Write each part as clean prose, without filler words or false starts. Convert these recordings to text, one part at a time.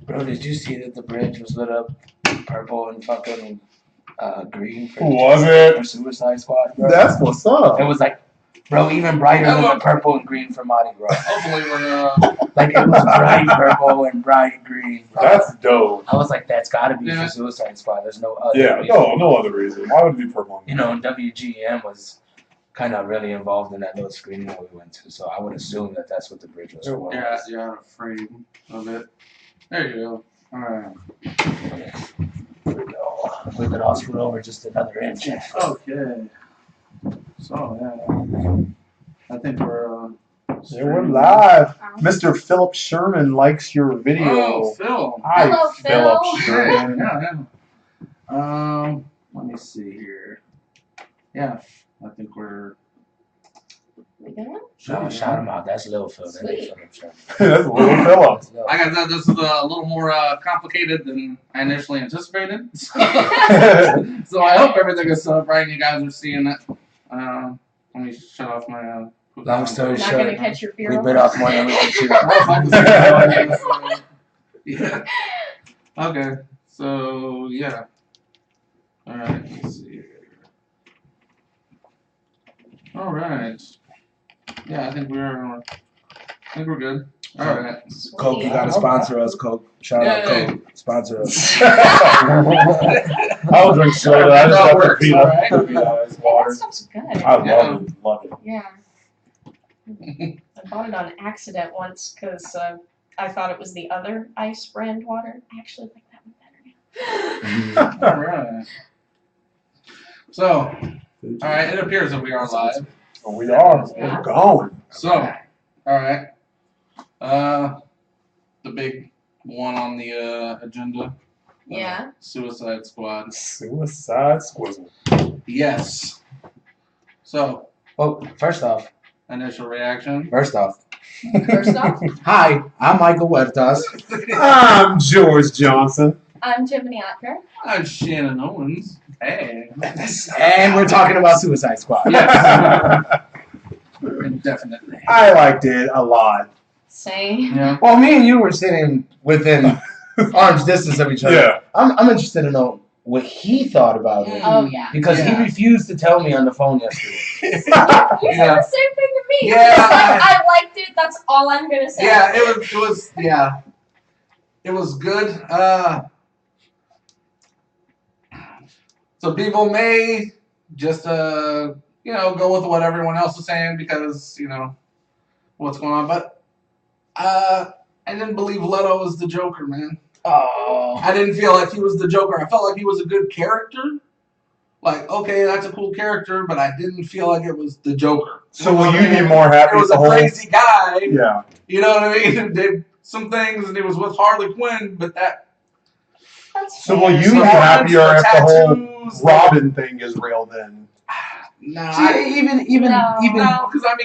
Bro, did you see that the bridge was lit up purple and fucking green Was it? for Suicide Squad, bro? That's what's up. It was like, bro, even brighter than the purple and green for Mardi Gras. Hopefully we're Like, it was bright purple and bright green, bro. That's dope. I was like, that's gotta be for Suicide Squad. There's no other reason. No other reason. Why would it be purple? You know, WGM was kind of really involved in that little screening that we went to, so I would assume that that's what the bridge was for. yeah, a frame of it. There you go. All right. There we go. We could all screw over just another inch. Okay. So yeah, I think we're. We're live. Mr. Philip Sherman likes your video. Oh, Phil. Hi, Hello, Philip Phil. Sherman. Yeah. Let me see here. Yeah, I think we're. We good? Shout him out. That's Lil Phil. That ain't Philip Sherman. That's little Philip. Like I said, this is a little more complicated than I initially anticipated. So I hope everything is set up right and you guys are seeing it. Let me shut off my. Long story Not short, gonna catch your fear. we bit off more than we could chew. Yeah. Okay. So yeah. All right. Let's see here. All right. Yeah, I think we're good. All right. Coke, you gotta sponsor us, Coke. Shout out Coke. Sponsor us. I'll drink soda. I just have to pee Alright. That water. stuff's good. I love it. Love it. Yeah. I bought it on accident once because I thought it was the other ice brand water. I actually like that one better now. All right. So, all right. It appears that we are live. We are. Yeah. We're going. So, all right. The big one on the agenda. Yeah. Suicide Squad. Suicide Squizzle. Yes. So, Oh, first off, initial reaction. First off, hi, I'm Michael Huertas. I'm George Johnson. I'm Tiffany Ocker. I'm Shannon Owens. Hey. And we're talking about Suicide Squad. Yes. Definitely. I liked it a lot. Same. Yeah. Well, me and you were sitting within arm's distance of each other. Yeah. I'm interested to know what he thought about it. Oh yeah. Because he refused to tell me on the phone yesterday. You said the same thing to me. Yeah. Like, I liked it. That's all I'm gonna say. Yeah, it was good. So people may just go with what everyone else is saying because what's going on, but I didn't believe Leto was the Joker, man. Oh. I didn't feel like he was the Joker. I felt like he was a good character. Like, okay, that's a cool character, but I didn't feel like it was the Joker. So will you be more happy? It was the a whole... crazy guy. Yeah. You know what I mean? Did some things, and he was with Harley Quinn, but that. That's So fair. will you be happier if the whole Robin thing is real then? No, See, even because I mean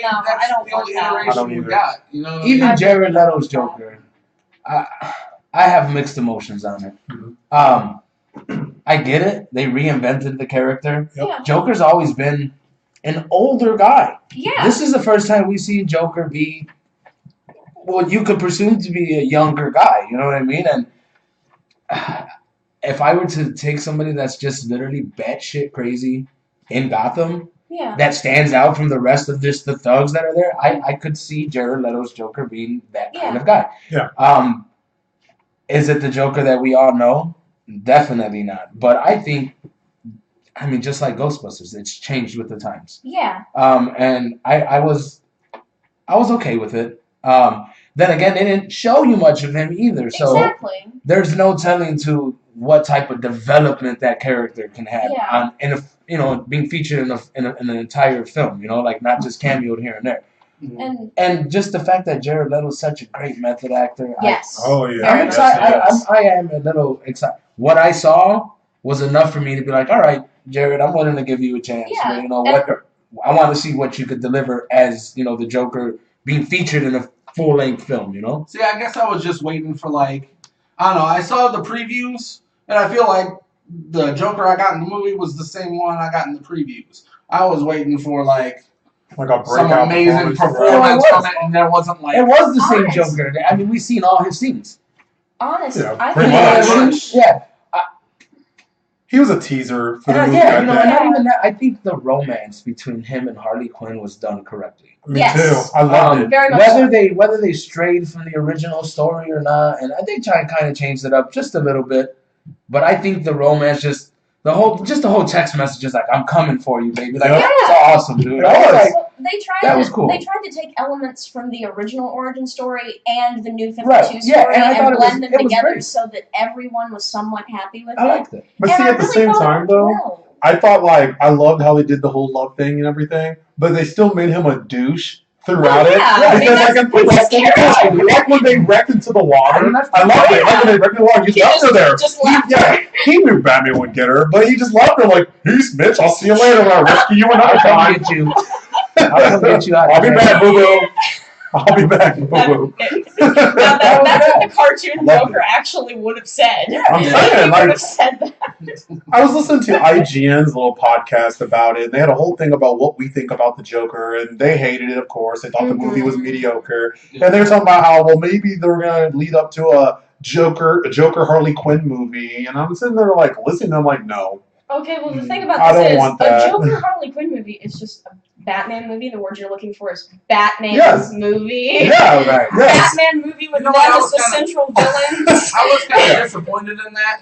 No, that's I don't the only want that. I iteration don't we either. got. You know, even Jared Leto's Joker, I have mixed emotions on it. I get it. They reinvented the character. Yeah. Joker's always been an older guy. Yeah. This is the first time we see Joker be what you could presume to be a younger guy. You know what I mean? And if I were to take somebody that's just literally batshit crazy in Gotham, Yeah. that stands out from the rest of just the thugs that are there, I could see Jared Leto's Joker being that kind of guy. Yeah. Is it the Joker that we all know? Definitely not. But I think, just like Ghostbusters, it's changed with the times. Yeah. And I was okay with it. Then again, they didn't show you much of him either, so Exactly. there's no telling to what type of development that character can have being featured in an entire film. Like not just cameoed here and there. And just the fact that Jared Leto is such a great method actor. Yes. Oh yeah. I'm excited. I am a little excited. What I saw was enough for me to be like, all right, Jared, I'm willing to give you a chance. Yeah. But, I want to see what you could deliver as the Joker being featured in a full-length film. See, I guess I was just waiting for I don't know. I saw the previews, and I feel like the Joker I got in the movie was the same one I got in the previews. I was waiting for like a breakout some amazing performance from it, and there wasn't It was the same Nice. Joker. We've seen all his scenes. Honestly, I pretty much. Yeah. He was a teaser for the movie. Yeah, and not even that. I think the romance between him and Harley Quinn was done correctly. Me too. I loved it. Very much whether they strayed from the original story or not, and I think kind of changed it up just a little bit. But I think the romance, the whole text message is like, "I'm coming for you, baby." Like that was awesome, dude. That was cool. They tried to take elements from the original origin story and the New 52 story and blend them together so that everyone was somewhat happy with it. I liked it. But see, at the same time, though, I thought I loved how they did the whole love thing and everything, but they still made him a douche throughout it. Like when they wrecked into the water. I loved it. Like when they wrecked into the water, he left her there. He knew Batman would get her, but he just left her like, peace, bitch, I'll see you later when I rescue you another time. I'll get you out. I'll be back, boo-boo. I'll be back, boo-boo. That's what the cartoon Joker actually would have said. Yeah, I'm saying, he would have said that. I was listening to IGN's little podcast about it, and they had a whole thing about what we think about the Joker, and they hated it, of course. They thought the movie was mediocre. Yeah. And they were talking about how, well, maybe they were going to lead up to a Joker Harley Quinn movie, and I'm sitting there like listening to them like, no. Okay, well the thing about this is a Joker Harley Quinn movie is just a Batman movie. The word you're looking for is Batman's movie. Yeah, right. Yes. Batman movie with them as the central villain. I was kind of disappointed in that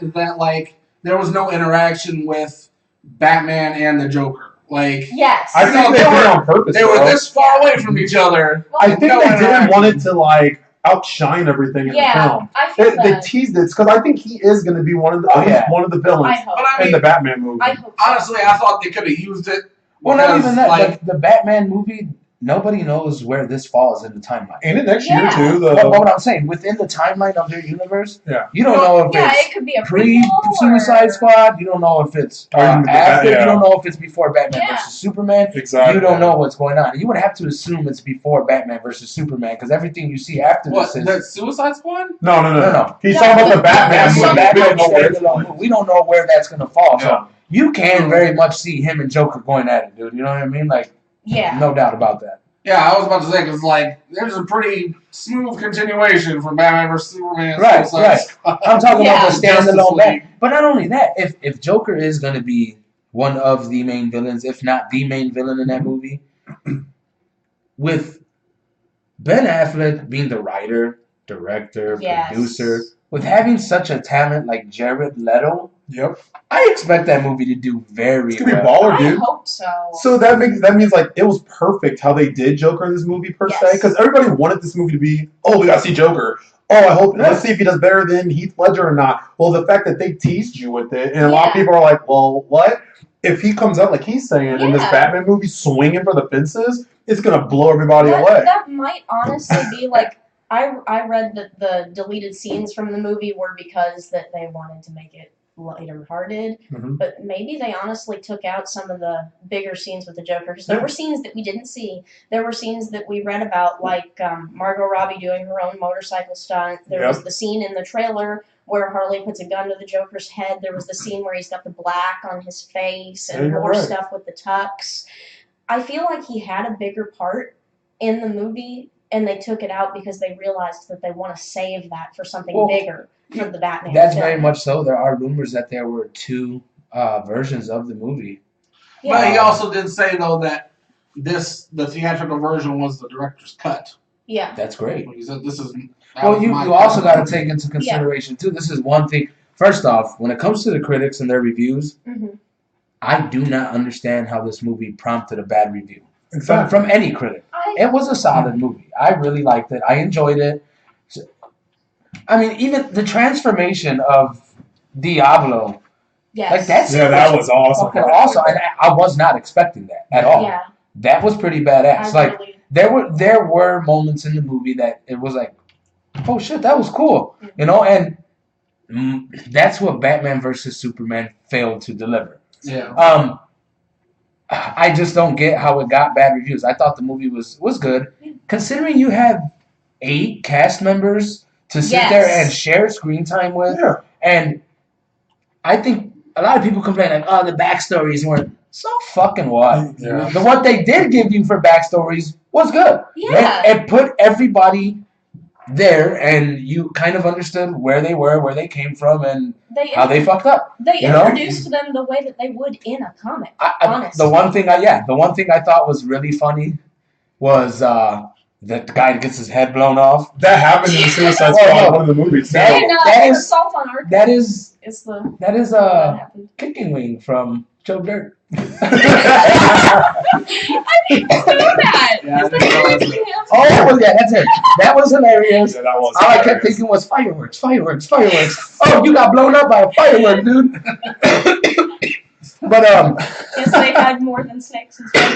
there was no interaction with Batman and the Joker. Yes. I think they did it on purpose. They were this far away from each other. Well, I think they didn't want it to outshine everything in the film. I feel they teased it because I think he is going to be one of the villains in the Batman movie. Honestly, I thought they could have used it. Well, not even that. The Batman movie, nobody knows where this falls in the timeline. And next year, too. But what I'm saying, within the timeline of their universe, you don't know if it's it could be a pre-Suicide Squad. You don't know if it's after. You don't know if it's before Batman versus Superman. Exactly. You don't know what's going on. You would have to assume it's before Batman versus Superman because everything you see after this is... That Suicide Squad? No. He's talking about the Batman movie. We don't know where that's going to fall. So you can very much see him and Joker going at it, dude. You know what I mean? No doubt about that. Yeah, I was about to say, because, there's a pretty smooth continuation from Batman vs. Superman. Right. I'm talking about the standalone Batman. But not only that, if Joker is going to be one of the main villains, if not the main villain in that movie, with Ben Affleck being the writer, director, producer, with having such a talent like Jared Leto, I expect that movie to do very well. It's going to be baller, dude. I hope so. So that means it was perfect how they did Joker in this movie per se, because everybody wanted this movie to be, we got to see Joker. Let's see if he does better than Heath Ledger or not. Well, the fact that they teased you with it, and a lot of people are like, well, what? If he comes out like he's saying in this Batman movie swinging for the fences, it's going to blow everybody away. That might honestly be I read that the deleted scenes from the movie were because that they wanted to make it lighter-hearted, but maybe they honestly took out some of the bigger scenes with the Joker, because there were scenes that we didn't see. There were scenes that we read about, like Margot Robbie doing her own motorcycle stunt. There was the scene in the trailer where Harley puts a gun to the Joker's head. There was the scene where he's got the black on his face and more stuff with the tux. I feel like he had a bigger part in the movie, and they took it out because they realized that they want to save that for something bigger. For the Batman That's film. Very much so. There are rumors that there were two versions of the movie. Yeah. But he also did say, though, that the theatrical version was the director's cut. Yeah. That's great. He said this is... you also got to take into consideration, too, this is one thing. First off, when it comes to the critics and their reviews, I do not understand how this movie prompted a bad review. Exactly. From any critic. It was a solid movie. I really liked it. I enjoyed it. I mean, even the transformation of Diablo. Yes. That was awesome. Awesome. And I was not expecting that at all. Yeah. That was pretty badass. There were moments in the movie that it was like, oh shit, that was cool. You know, and that's what Batman versus Superman failed to deliver. Yeah. I just don't get how it got bad reviews. I thought the movie was good. Considering you have 8 cast members to sit there and share screen time with. Yeah. And I think a lot of people complain the backstories weren't so fucking what. Yeah. What they did give you for backstories was good. Yeah. It put everybody there, and you kind of understood where they were, where they came from, and how they fucked up. They introduced them the way that they would in a comic. Honestly, the one thing I thought was really funny was that the guy gets his head blown off. That happened in the Suicide Squad, one of the movies. That is Assault on Arkham. That is Kicking Wing from Joe Dirt. I didn't know that. Oh yeah, that's it. That was hilarious. Yeah, that was All I kept thinking was fireworks. Oh, you got blown up by a firework, dude. But Guess they had more than snakes and stuff.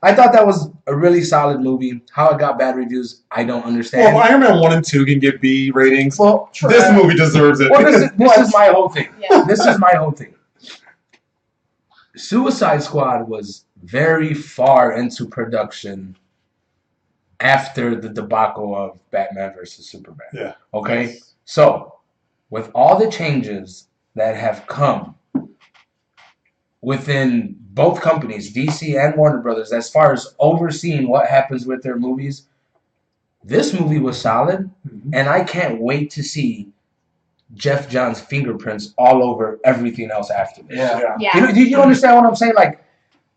I thought that was a really solid movie. How it got bad reviews, I don't understand. Well, Iron Man 1 and 2 can get B ratings. Well, this movie deserves it. Well, this is my whole thing. Yeah. This is my whole thing. Suicide Squad was very far into production after the debacle of Batman versus Superman. Yeah. Okay? So, with all the changes that have come within both companies, DC and Warner Brothers, as far as overseeing what happens with their movies, this movie was solid, and I can't wait to see Jeff Johns' fingerprints all over everything else after this. Yeah. You understand what I'm saying? Like,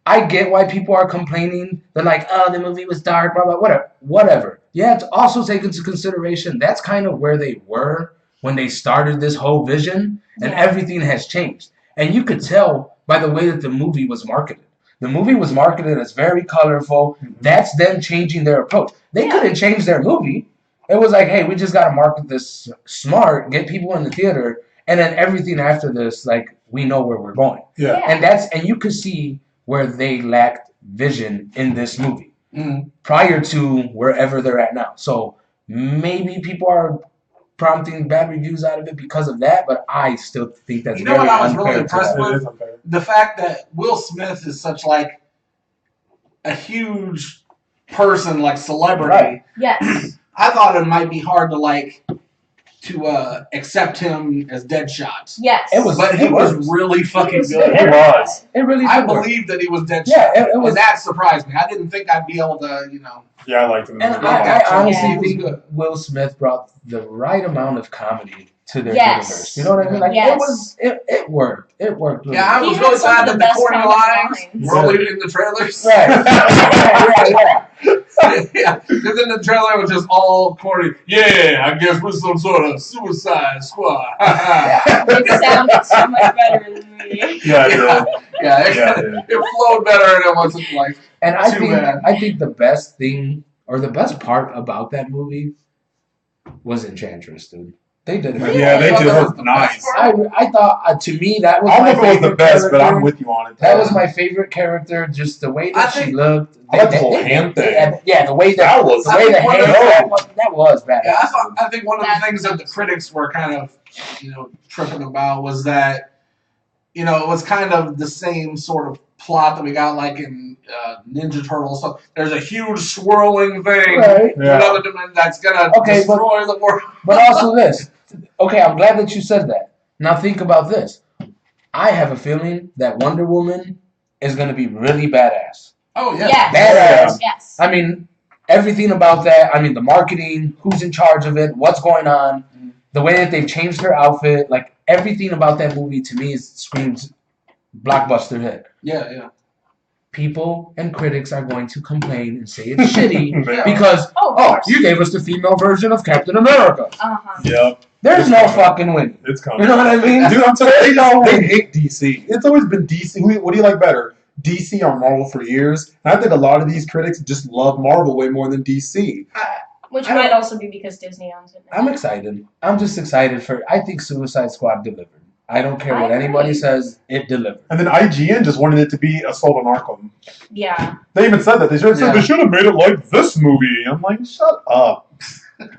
I get why people are complaining. They're like, oh, the movie was dark, blah, blah, whatever. You have to also take into consideration that's kind of where they were when they started this whole vision, and everything has changed. And you could tell by the way that the movie was marketed. The movie was marketed as very colorful. That's them changing their approach. They couldn't change their movie. It was like, hey, we just got to market this smart, get people in the theater, and then everything after this, like, we know where we're going. Yeah. And you could see where they lacked vision in this movie prior to wherever they're at now. So maybe people are prompting bad reviews out of it because of that, but I still think that's very unfair. What I was really impressed with? The fact that Will Smith is such like a huge person, like celebrity. Right. Yes. I thought it might be hard to accept him as Deadshot. Yes. But he was really fucking good. It was. It really I believed that he was Deadshot. Yeah, it was. And that surprised me. I didn't think I'd be able to, Yeah, I liked him. And I honestly think Will Smith brought the right amount of comedy to their universe. You know what I mean? Like it worked. It worked. Really I was really glad that the corny lines were only in the trailers. Right. Yeah, because in the trailer it was just all corny. Yeah, I guess we're some sort of Suicide Squad. It sounded so much better in the movie. It flowed better and it wasn't like too bad. I think the best thing or the best part about that movie was Enchantress, dude. They did it. Yeah, they did it nice. I thought, to me, that was my favorite. I don't know if it was the best, but I'm with you on it. That was my favorite character, just the way that she looked. I like the whole hand thing. Yeah, the way the hand that was bad. Yeah, I think one of the things that the critics were kind of, tripping about was that, it was kind of the same sort of plot that we got like in Ninja Turtles. So there's a huge swirling thing another dimension that's gonna destroy the world. But also this. Okay, I'm glad that you said that. Now think about this. I have a feeling that Wonder Woman is gonna be really badass. Oh yeah. Badass. Yes. I mean, everything about that. I mean, the marketing, who's in charge of it, what's going on, the way that they've changed her outfit, like everything about that movie to me screams blockbuster hit. Yeah. People and critics are going to complain and say it's shitty because you gave us the female version of Captain America. Yep. There's no fucking winning. It's coming. You know what I mean? Dude, I'm telling you, they hate DC. It's always been DC. What do you like better? DC or Marvel for years? And I think a lot of these critics just love Marvel way more than DC. Which might also be because Disney owns it now. I'm excited. I'm just excited I think Suicide Squad delivered. I don't care what anybody says, it delivered. And then IGN just wanted it to be Assault on Arkham. Yeah. They even said that. They should have made it like this movie. I'm like, shut up.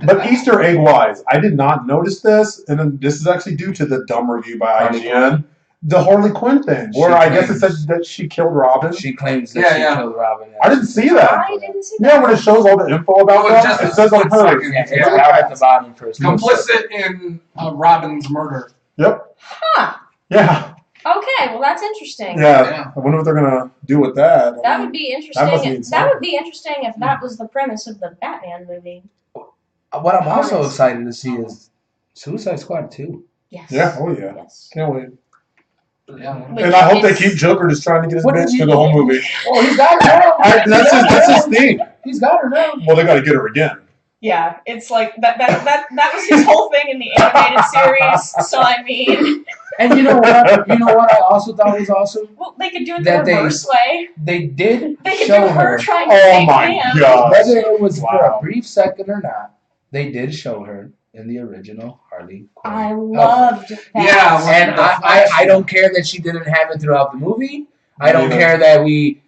But Easter egg wise, I did not notice this, and then this is actually due to the dumb review by IGN. The Harley Quinn thing, where I guess it said that she killed Robin. She claims that she killed Robin. I didn't see that. I didn't see that. Yeah, when it shows all the info about that, it says on her. It's down at the bottom first. Complicit in Robin's murder. Yep. Huh. Yeah. Okay, well that's interesting. Yeah. I wonder what they're gonna do with that. That would be interesting. That would be interesting if that was the premise of the Batman movie. what I'm also excited to see is Suicide Squad 2. Yes. Yeah. Oh yeah. Yes. Can't wait. Yeah. And I hope they keep Joker just trying to get his bitch through the whole movie. Oh, he's got her now. That's his thing. He's got her now. Well, they got to get her again. Yeah, it's like that was his whole thing in the animated series. So I mean, and you know what? I also thought was awesome. Well, they could do it the reverse way. They did. They could show do her trying to take him. God! Whether it was for a brief second or not, they did show her in the original Harley Quinn. I loved that. Yeah, and I don't care that she didn't have it throughout the movie. I don't care that we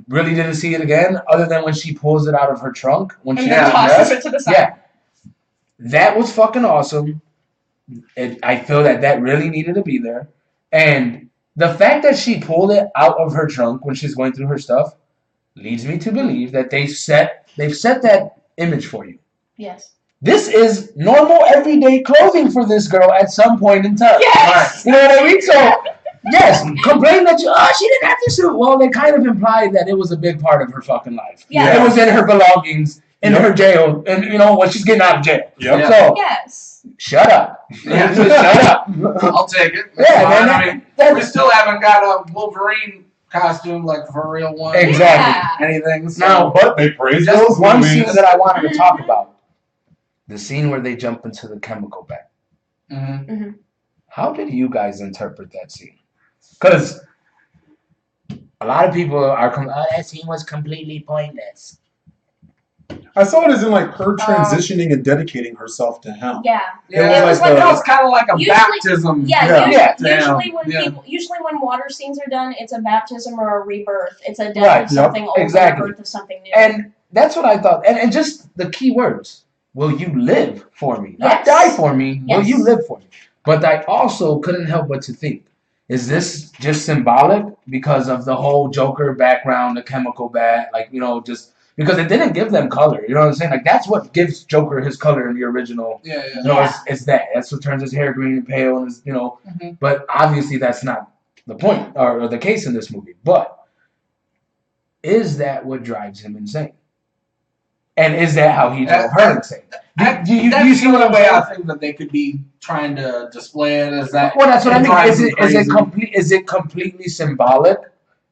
really didn't see it again, other than when she pulls it out of her trunk when she tosses it to the side. Yeah, that was fucking awesome. I feel that really needed to be there, and the fact that she pulled it out of her trunk when she's going through her stuff leads me to believe that they've set that image for you. Yes. This is normal, everyday clothing for this girl at some point in time. Yes. You know what I mean? So, yes, complain that she didn't have to suit. Well, they kind of implied that it was a big part of her fucking life. Yeah. It was in her belongings, in her jail, and when she's getting out of jail. Yep. Yeah. So, yes. Shut up. Yeah. Shut up. I'll take it. Yeah, man. We still haven't got a Wolverine costume, like for a real one. Exactly. Yeah. Anything. So. No, but they praise Just those one movies. scene that I wanted to talk about. The scene where they jump into the chemical bag. Mm-hmm. Mm-hmm. How did you guys interpret that scene? Because a lot of people are that scene was completely pointless. I saw it as in like her transitioning and dedicating herself to him. Yeah. Yeah, It was like it's kind of like a baptism. Yeah. Usually when water scenes are done, it's a baptism or a rebirth. It's a death of something old, exactly. a birth of something new. And that's what I thought. And just the key words. Will you live for me? Not Yes. die for me. Yes. Will you live for me? But I also couldn't help but to think, is this just symbolic because of the whole Joker background, the chemical bag, just because it didn't give them color. You know what I'm saying? Like, that's what gives Joker his color in the original. Yeah. It's that. That's what turns his hair green and pale, and Mm-hmm. But obviously that's not the point or the case in this movie. But is that what drives him insane? And is that how he drove her insane? Do you see the way I think that they could be trying to display it as that? Well, that's what I mean. Is it completely symbolic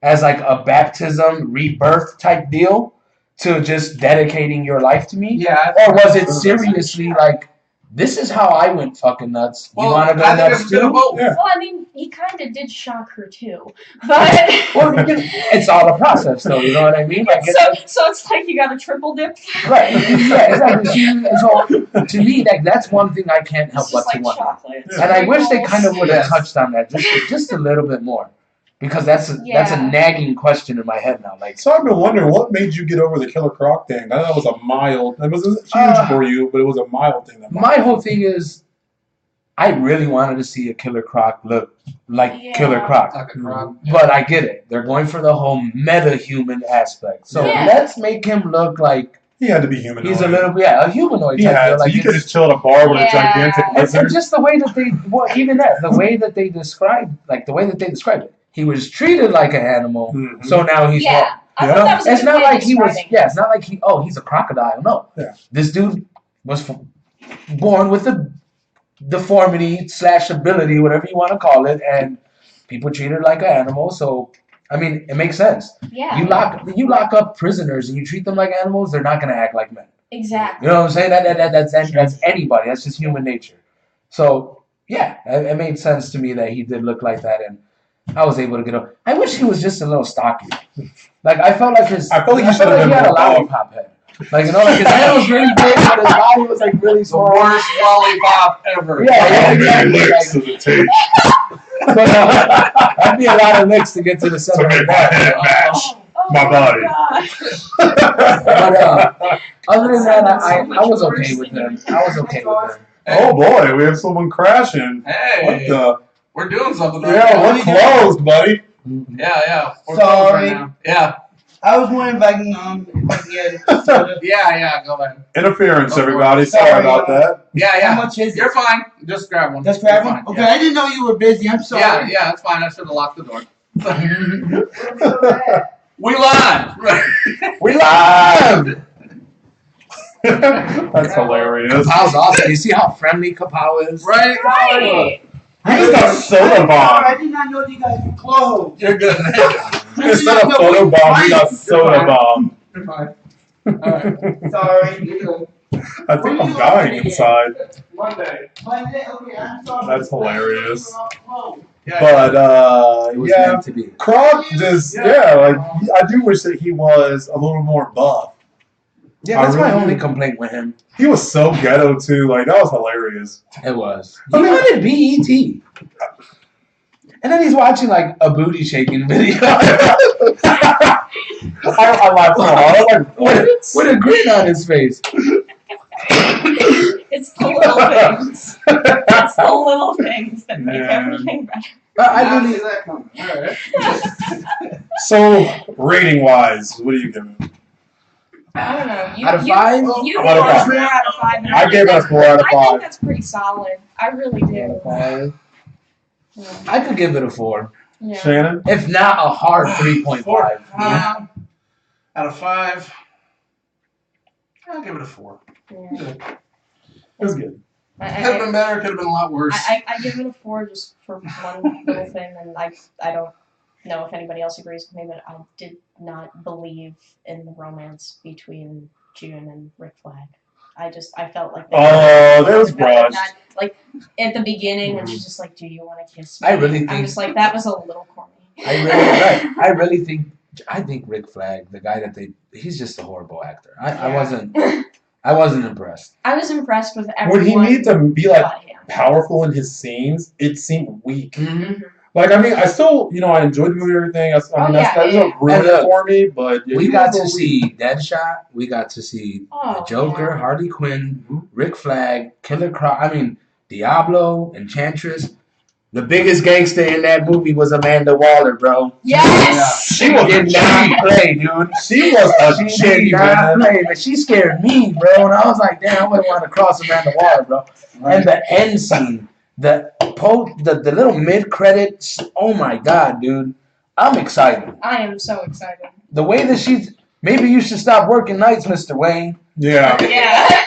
as like a baptism, rebirth type deal to just dedicating your life to me? Yeah. Or was it seriously like, this is how I went fucking nuts. You want to go nuts too? Yeah. Well, I mean, he kind of did shock her too, but it's all a process, though. You know what I mean? Like, so it's like you got a triple dip. Right. Yeah. Exactly. So to me, that's one thing I can't help but to wonder. And I wish they kind of would have touched on that just a little bit more, because that's a nagging question in my head now. Like, so I've been wondering, what made you get over the Killer Croc thing? I know that was a mild. It wasn't huge for you, but it was a mild thing. My whole thing is, I really wanted to see a Killer Croc look like Killer Croc. Like a croc. But I get it. They're going for the whole meta-human aspect. So let's make him look like he had to be humanoid. He's a little a humanoid. Yeah, so you could just chill at a bar with a gigantic lizard. And just the way that the way that they described it. He was treated like an animal, so now he's I thought that was it's not like he was. Yeah, it's not like he's a crocodile. No, this dude was born with a deformity / ability, whatever you want to call it, and people treat her like an animal. So I mean, it makes sense. Yeah. You lock up prisoners and you treat them like animals, they're not going to act like men. Exactly. You know what I'm saying? That's anybody. That's just human nature. So yeah, it made sense to me that he did look like that, and I was able to get up. I wish he was just a little stocky. Like, I felt like he had a lollipop head. Like, like his head was really big, but his body was like really small. The worst lollipop ever. Yeah, exactly. But that'd be a lot of licks to get to the center of the match my body. But other than that, I was okay with him. Oh boy, we have someone crashing. Hey. We're doing something right now. Yeah, we're closed, buddy. Yeah. We're sorry. Right now. Yeah. I was wondering if I can get it. Yeah, go ahead. Interference, everybody. Sorry about that. Yeah. How much is it? You're fine. Just grab one. Just grab one? Okay, I didn't know you were busy. I'm sorry. Yeah, that's fine. I should have locked the door. We live! We live! That's hilarious. Kapow's awesome. You see how friendly Kapow is? Right? Right. He just got soda I bomb. did not know you guys were close. You're good. Instead of photo bomb, he got soda bomb. You're fine. Alright. Sorry. You're good. I think I'm dying inside. Monday. Monday? Okay, I'm sorry. That's hilarious. Yeah. But It was yeah, meant to be. Croc just like I do wish that he was a little more buff. Yeah, that's I my really only do. complaint with him. He was so ghetto too. Like that was hilarious. It was. I He mean- wanted BET. And then he's watching like a booty shaking video. I laughed so hard. I was like, what? with a grin on his face. It's the little things. It's the little things that make Man. everything better. I really. that coming. Alright. So rating wise, what do you give it? I don't know. You, Out of you, 5? You Out of gave it a 5. 4 out of 5. and I gave it a 4 out of I 5. think that's pretty solid. I really do. Yeah. I could give it a 4. Yeah. Shannon? If not a hard 3.5. Out of 5, I'll give it a 4. Yeah. It was good. Could have been better. Could have been a lot worse. I give it a 4 just for one little thing, and I don't know if anybody else agrees with me, but I did not believe in the romance between June and Rick Flag. I felt like Oh, that was rushed. Like at the beginning when she's just like, "Do you want to kiss me?" I really think- I'm just like, that was a little corny. I really think Rick Flag, the guy that he's just a horrible actor. I wasn't impressed. I was impressed with When everyone. he needed to be like but him. powerful in his scenes, it seemed weak. Mm-hmm. Like I mean, I still I enjoyed the movie and everything. That doesn't ruin And it for me. But We got to see Deadshot. We got to see Oh, the Joker, yeah. Harley Quinn, Rick Flag, Killer Croc. I mean, Diablo, Enchantress. The biggest gangster in that movie was Amanda Waller, bro. Yes. She was did not play, dude. She was a She did G, not man. play, but she scared me, bro. And I was like, damn, I wouldn't want to cross Amanda Waller, bro. And the end scene, the little mid credits. Oh my god, dude, I'm excited. I am so excited. The way that maybe you should stop working nights, Mr. Wayne. Yeah. Yeah.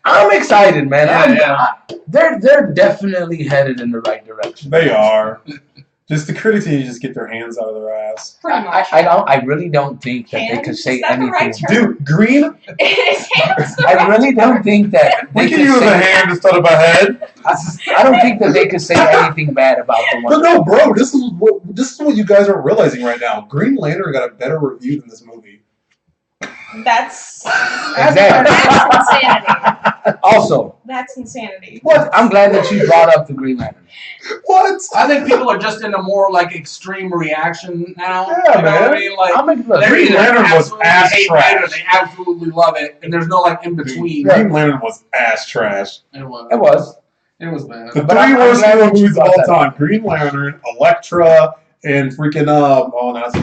I'm excited, man. Yeah. They're definitely headed in the right direction. They are. Just the critics need to just get their hands out of their ass. Pretty much. I really don't think that they Hands? could say Is that the anything. right term? Dude, Green, His hands are I really don't think that they we can could use a say. hand instead of a head. I don't think that they could say anything bad about the But one. no, bro, this is what you guys are realizing right now. Green Lantern got a better review than this movie. That's Exactly. insanity. Also, That's insanity. what? I'm glad that you brought up the Green Lantern. What? I think people are just in a more like extreme reaction now. Yeah, you know man. what I mean? Like I'm a, look, they're Green either Lantern was absolutely ass hate trash. it or they absolutely love it, and there's no like in between. Green Lantern was ass trash. It was. it was. It was bad. The But three I'm worst glad that you movies of brought all that time: Green Lantern, Elektra, and freaking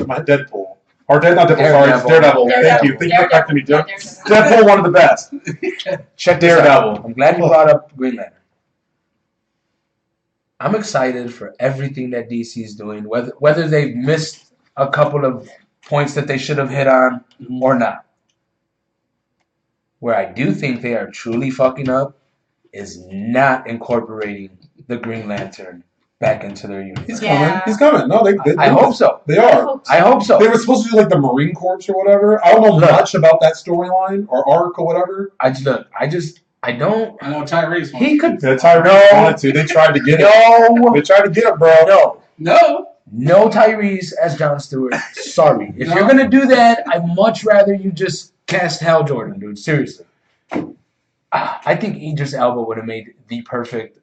my Deadpool. Or not Deadpool, sorry, it's Daredevil. Thank you. Thank you for correcting me. Deadpool, one of the best. Check this Daredevil. out. I'm glad you brought up Green Lantern. I'm excited for everything that DC's doing, whether they've missed a couple of points that they should have hit on or not. Where I do think they are truly fucking up is not incorporating the Green Lantern back into their universe. He's Yeah. coming. He's coming. No, they I hope so. They are. I hope so. They were supposed to do like the Marine Corps or whatever. I don't know Look. much about that storyline or arc or whatever. I don't. I know Tyrese. He could. The Tyrese wanted to. They tried to get it. No. They tried to get it, bro. No. No. Tyrese as Jon Stewart. Sorry. If No. you're gonna do that, I'd much rather you just cast Hal Jordan, dude. Seriously. I think Idris Elba would have made the perfect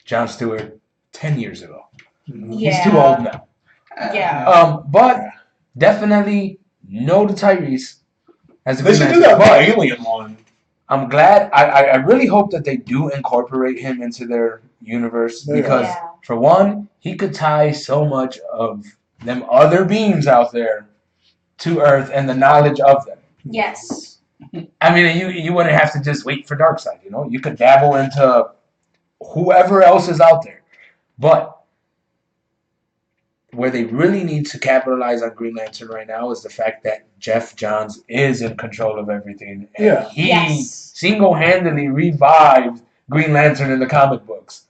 Jon Stewart 10 years ago. Yeah. He's too old now. Yeah. But definitely no to Tyrese as a They Green should do Lantern. that But Alien one. I'm glad. I really hope that they do incorporate him into their universe because, Yeah. for one, he could tie so much of them other beings out there to Earth and the knowledge of them. Yes. I mean, you wouldn't have to just wait for Darkseid, you know? You could dabble into whoever else is out there. But where they really need to capitalize on Green Lantern right now is the fact that Jeff Johns is in control of everything. And he single-handedly revived Green Lantern in the comic books.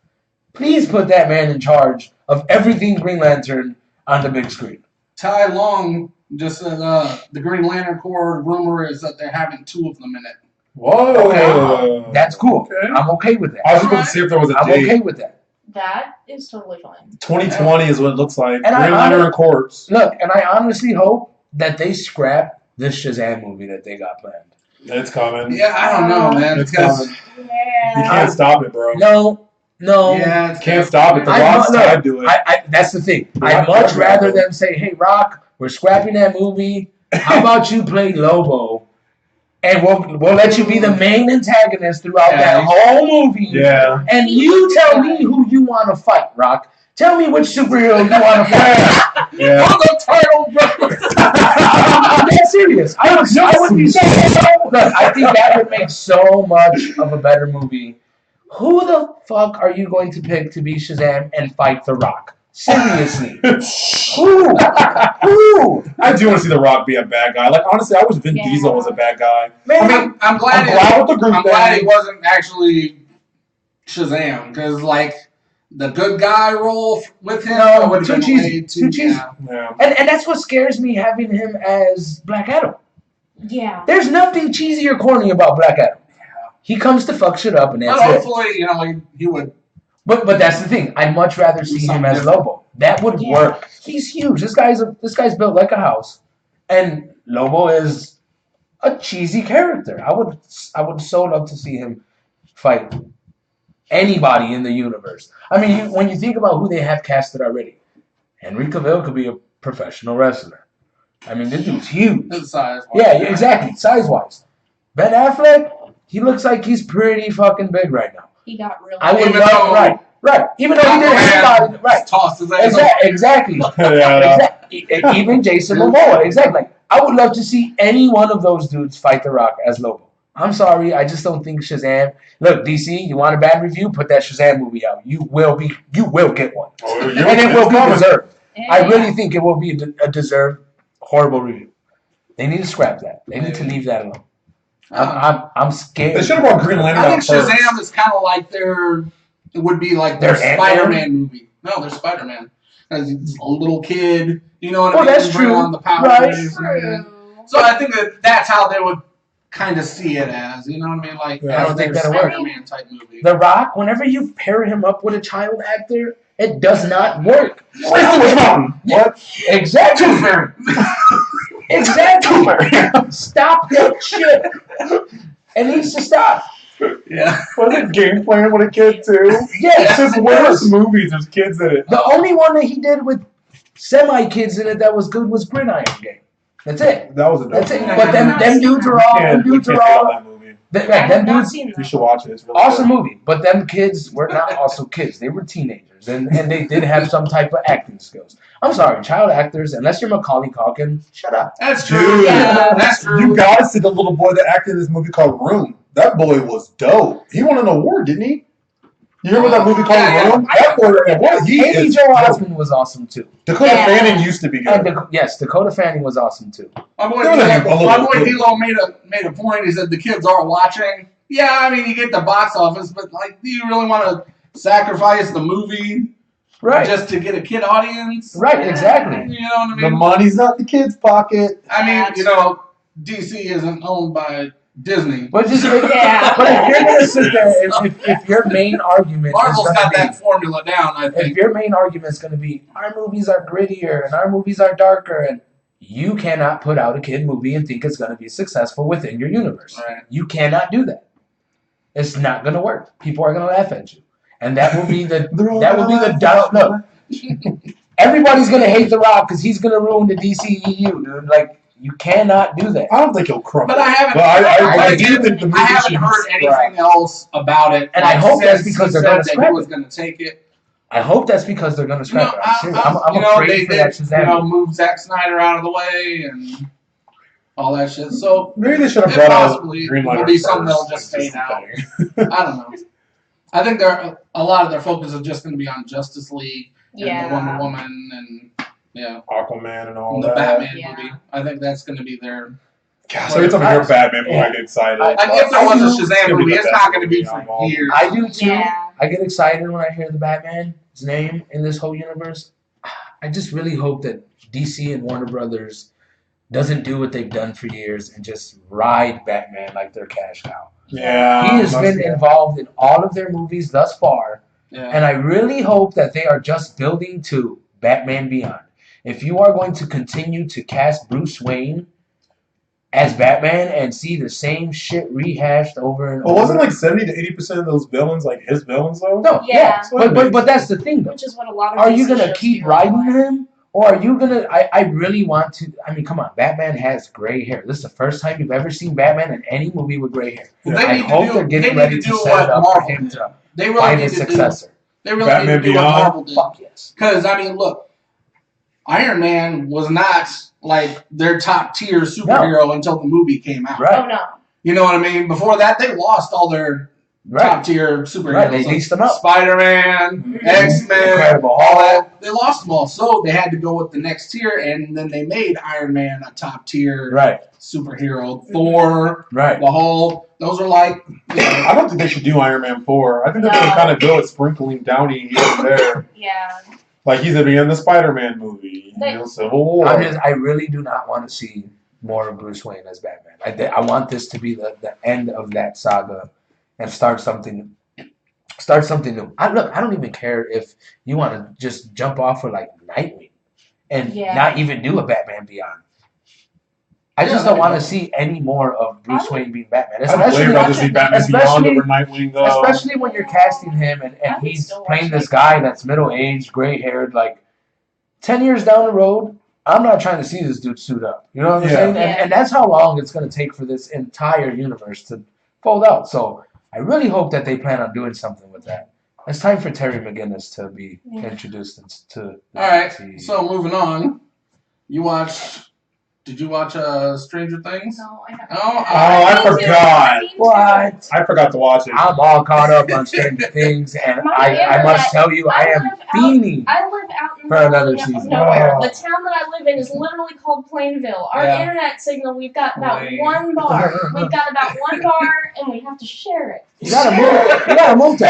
Please put that man in charge of everything Green Lantern on the big screen. Ty Long just said the Green Lantern Corps rumor is that they're having 2 of them in it. Whoa. Okay. That's cool. Okay. I'm okay with that. I was going to see if there was a date. I'm okay with that. That is totally fine. 2020 is what it looks like. And Green Lantern Corps. Look, and I honestly hope that they scrap this Shazam movie that they got planned. It's coming. Yeah, I don't know, man. It's coming. Yeah. You can't stop it, bro. No. Yeah, can't stop it. The Rock's tied to it. That's the thing. I'd much rather them say, "Hey, Rock, we're scrapping that movie. How about you play Lobo, and we'll let you be the main antagonist throughout that whole movie. Yeah. And you tell me who you want to fight, Rock. Tell me which superhero you want to fight. Yeah. I'm the title brother. I'm dead serious. I would be saying, look, I think that would make so much of a better movie. Who the fuck are you going to pick to be Shazam and fight The Rock? Seriously. Who? Who? I do want to see The Rock be a bad guy. Like, honestly, I wish Vin Diesel was a bad guy. Man, I mean, I'm glad he wasn't actually Shazam. Because, like, the good guy role with him would have been too cheesy. Yeah. And that's what scares me, having him as Black Adam. Yeah. There's nothing cheesy or corny about Black Adam. He comes to fuck shit up, and that's it. Hopefully, he would. But that's the thing. I'd much rather see him as Lobo. That would work. He's huge. This guy's built like a house, and Lobo is a cheesy character. I would so love to see him fight anybody in the universe. I mean, when you think about who they have casted already, Henry Cavill could be a professional wrestler. I mean, this dude's huge. Size-wise. Yeah, exactly. Size-wise. Ben Affleck. He looks like he's pretty fucking big right now. He got really. I would love right. Even though he didn't have anybody, right? Tossed his ass. Exactly. Even Jason Momoa. Exactly. I would love to see any one of those dudes fight The Rock as Lobo. I'm sorry, I just don't think Shazam. Look, DC, you want a bad review? Put that Shazam movie out. You will get one, and it will be deserved. I really think it will be a deserved horrible review. They need to scrap that. They need to leave that alone. I'm scared. They should have brought Green Lantern. I think Shazam is kind of like their Spider-Man movie. No, they're Spider-Man. As a little kid, you know what I mean? That's true. On the powers. Right. So I think that's how they would kind of see it as. You know what I mean? Like I don't think that'll work. Spider-Man type movie. The Rock, whenever you pair him up with a child actor, it does not work. What? Exactly. Exactly. Stop that shit. It needs to stop. Yeah. Was it Game Plan with a kid too? Yes. It's his worst movies. There's kids in it. The only one that he did with semi-kids in it that was good was Gridiron Gang. That's it. That was a That's it. But them dudes are all. Them dudes. You should watch it. It's really awesome movie. But them kids were not also kids. They were teenagers, and they did have some type of acting skills. I'm sorry, child actors, unless you're Macaulay Culkin, shut up. That's true. That's true. You guys see the little boy that acted in this movie called Room. That boy was dope. He won an award, didn't he? You remember that movie called Room? That boy, Amy Jo Osmond was awesome too. Dakota Fanning used to be good. Yes, Dakota Fanning was awesome too. My boy D'Lo made a point. He said the kids are watching. Yeah, I mean you get the box office, but like, do you really want to sacrifice the movie? Right. Just to get a kid audience? Right, exactly. You know what I mean? The money's not the kid's pocket. I mean, DC isn't owned by Disney. But but if you're going to sit there, if your main argument Marvel's got that formula down, I think. If your main argument is going to be, our movies are grittier and our movies are darker, and you cannot put out a kid movie and think it's going to be successful within your universe. Right. You cannot do that. It's not going to work. People are going to laugh at you. And that will be the doubt. Look, everybody's gonna hate The Rock because he's gonna ruin the DCEU, dude. Like, you cannot do that. I don't think he'll crumble. But I haven't. I do think the movie I haven't heard anything else about it. And I hope that's because they're gonna scrap it. He was gonna take it. I hope that's because they're gonna scrap it. I'm afraid for that Shazam. Move Zack Snyder out of the way and all that shit. So maybe they should have brought out Green Lantern. It'll be something that'll just fade out. I don't know. I think a lot of their focus is just going to be on Justice League and the Wonder Woman and Yeah. Aquaman and all the that. Batman movie. I think that's going to be their. God, so every time I hear Batman movie, I get excited. Like if there was a Shazam movie, it's not going to be for years. I do too. Yeah. I get excited when I hear the Batman's name in this whole universe. I just really hope that DC and Warner Brothers doesn't do what they've done for years and just ride Batman like their cash cow. Yeah. He has been involved in all of their movies thus far, and I really hope that they are just building to Batman Beyond. If you are going to continue to cast Bruce Wayne as Batman and see the same shit rehashed over and over. Well, wasn't like 70 to 80% of those villains like his villains though? No, yeah. But that's the thing though. Which is what a lot of are you gonna keep riding him? Or are you gonna I really want to I mean come on, Batman has gray hair. This is the first time you've ever seen Batman in any movie with gray hair. Yeah. I hope they're getting ready to set it up for him to find his successor. They really Batman need to do what Marvel did. Fuck yes. Because I mean look, Iron Man was not like their top tier superhero until the movie came out. Right. Oh no. You know what I mean? Before that, they lost all their top tier superheroes. Right. They leased them out. Spider-Man, X-Men, Incredible all that. They lost them all, so they had to go with the next tier, and then they made Iron Man a top tier superhero. Thor, the whole. Those are like. You know, I don't think they should do Iron Man 4. I think they're going to kind of go at sprinkling Downey here and there. Yeah. Like he's gonna be in the Spider-Man movie, Civil War. I really do not want to see more of Bruce Wayne as Batman. I want this to be the end of that saga and start something new. I don't even care if you want to just jump off for like Nightwing and not even do a Batman Beyond. I just don't want to see any more of Bruce Wayne being Batman. Especially when you're casting him and he's playing this guy that's middle-aged, gray-haired. Like 10 years down the road, I'm not trying to see this dude suit up. You know what I'm saying? And that's how long it's going to take for this entire universe to fold out. So I really hope that they plan on doing something with that. It's time for Terry McGinnis to be introduced to. All right. TV. So moving on, Did you watch Stranger Things? No, I haven't. I forgot. What? I forgot to watch it. I'm all caught up on Stranger Things, and I must tell you, I am fiending for another season. Nowhere. The town that I live in is literally called Plainville. Our internet signal, we've got about one bar. We've got about one bar, and we have to share it. You gotta move to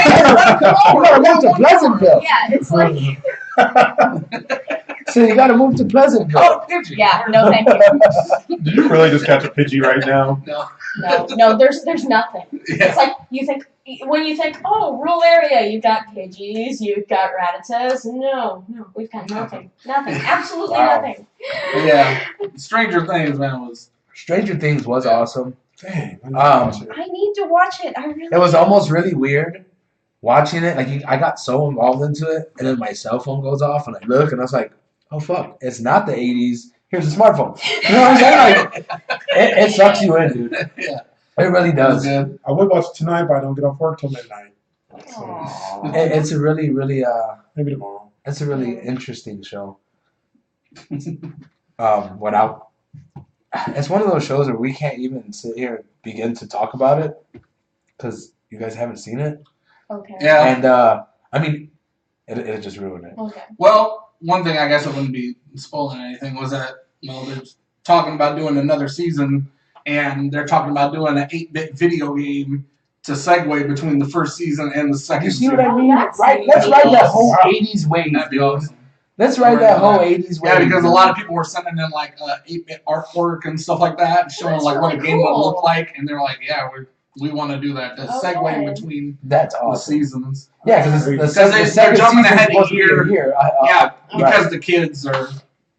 Pleasantville. Yeah, it's like. So you gotta move to Pleasantville. Oh, Pidgey. Yeah, no thank you. Did you really just catch a Pidgey right now? No, there's nothing. Yeah. It's like when you think, oh, rural area, you've got Pidgeys, you've got Rattatas. No, we've got nothing. Absolutely nothing. Yeah. Stranger Things, man, Stranger Things was awesome. Dang, I need to watch it. It was almost really weird watching it. Like I got so involved into it, and then my cell phone goes off, and I look, and I was like, oh fuck, it's not the 80s. Here's a smartphone. You know what I'm saying? Like, it sucks you in, dude. Yeah. It really does. I would watch it tonight, but I don't get off work till midnight. It's a really, really maybe tomorrow. It's a really interesting show. It's one of those shows where we can't even sit here and begin to talk about it because you guys haven't seen it. Okay. Yeah. And I mean, it just ruined it. Okay. Well, one thing I guess I wouldn't be spoiling anything was that they're talking about doing another season, and they're talking about doing an 8-bit video game to segue between the first season and the second season. You see what I mean? Let's ride that whole 80s wave. That'd be awesome. Let's ride that whole 80s wave. Yeah, because a lot of people were sending in like 8-bit artwork and stuff like that, showing like what a game would look like, and they're like, yeah, we want to do that. To segue between the seasons. Yeah, because they're jumping ahead a year. Because the kids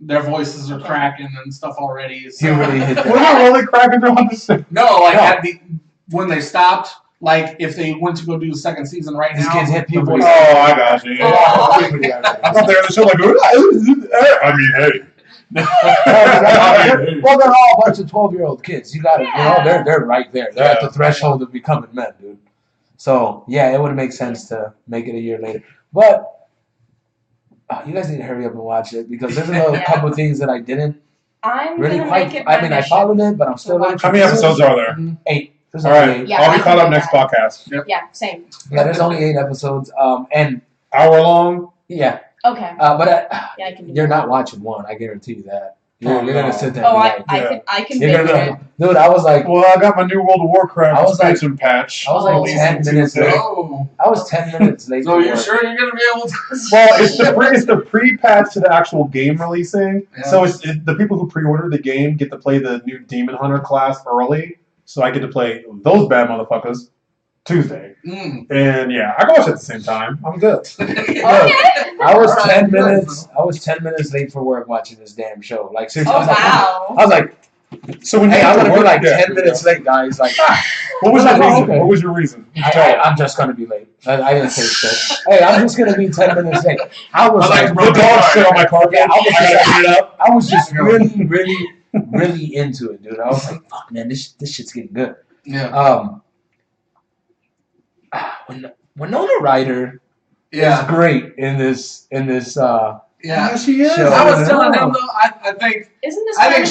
their voices are cracking and stuff already. So. You really hit that. Were they really cracking on the No, when they stopped, like if they went to go do the second season right now. These kids hit people. Oh, I got you. I thought they were the show like, I mean, hey. Well, they're all a bunch of 12-year-old kids. You got it. They're right there. They're at the threshold of becoming men, dude. So yeah, it would make sense to make it a year later. But you guys need to hurry up and watch it because there's a couple of things that I didn't really quite. I followed it, but I'm still. How many episodes are there? 8. All right, I'll be caught up next podcast. Yep. Yeah, same. Yeah, there's only 8 episodes. And hour long. Yeah. Okay. But I can do you're that. not watching one. I guarantee you that. You're gonna sit there. Oh, and I can you're binge gonna it. dude, I was like, well, I got my new World of Warcraft expansion patch. I was like 10 minutes late. Oh. I was 10 minutes late. So you're sure you're gonna be able to? Well, it's the pre-patch to the actual game releasing. Yeah. So it's the people who pre-order the game get to play the new Demon Hunter class early. So I get to play those bad motherfuckers Tuesday. And yeah, I can watch it at the same time. I'm good. Okay. I was 10 minutes. I was 10 minutes late for work watching this damn show. Like seriously. Oh wow. I was like, so when I'm gonna be like 10 minutes late, guys. Like, what was your reason? Okay. What was your reason? I'm just gonna be late. I didn't say shit. Hey, I'm just gonna be 10 minutes late. I was like, the dog shit on my car. Yeah, I was just really into it, dude. I was like, fuck, man, this shit's getting good. Yeah. Winona Ryder is great in this. Yeah, she is. I was telling him though. I think. Isn't this? I think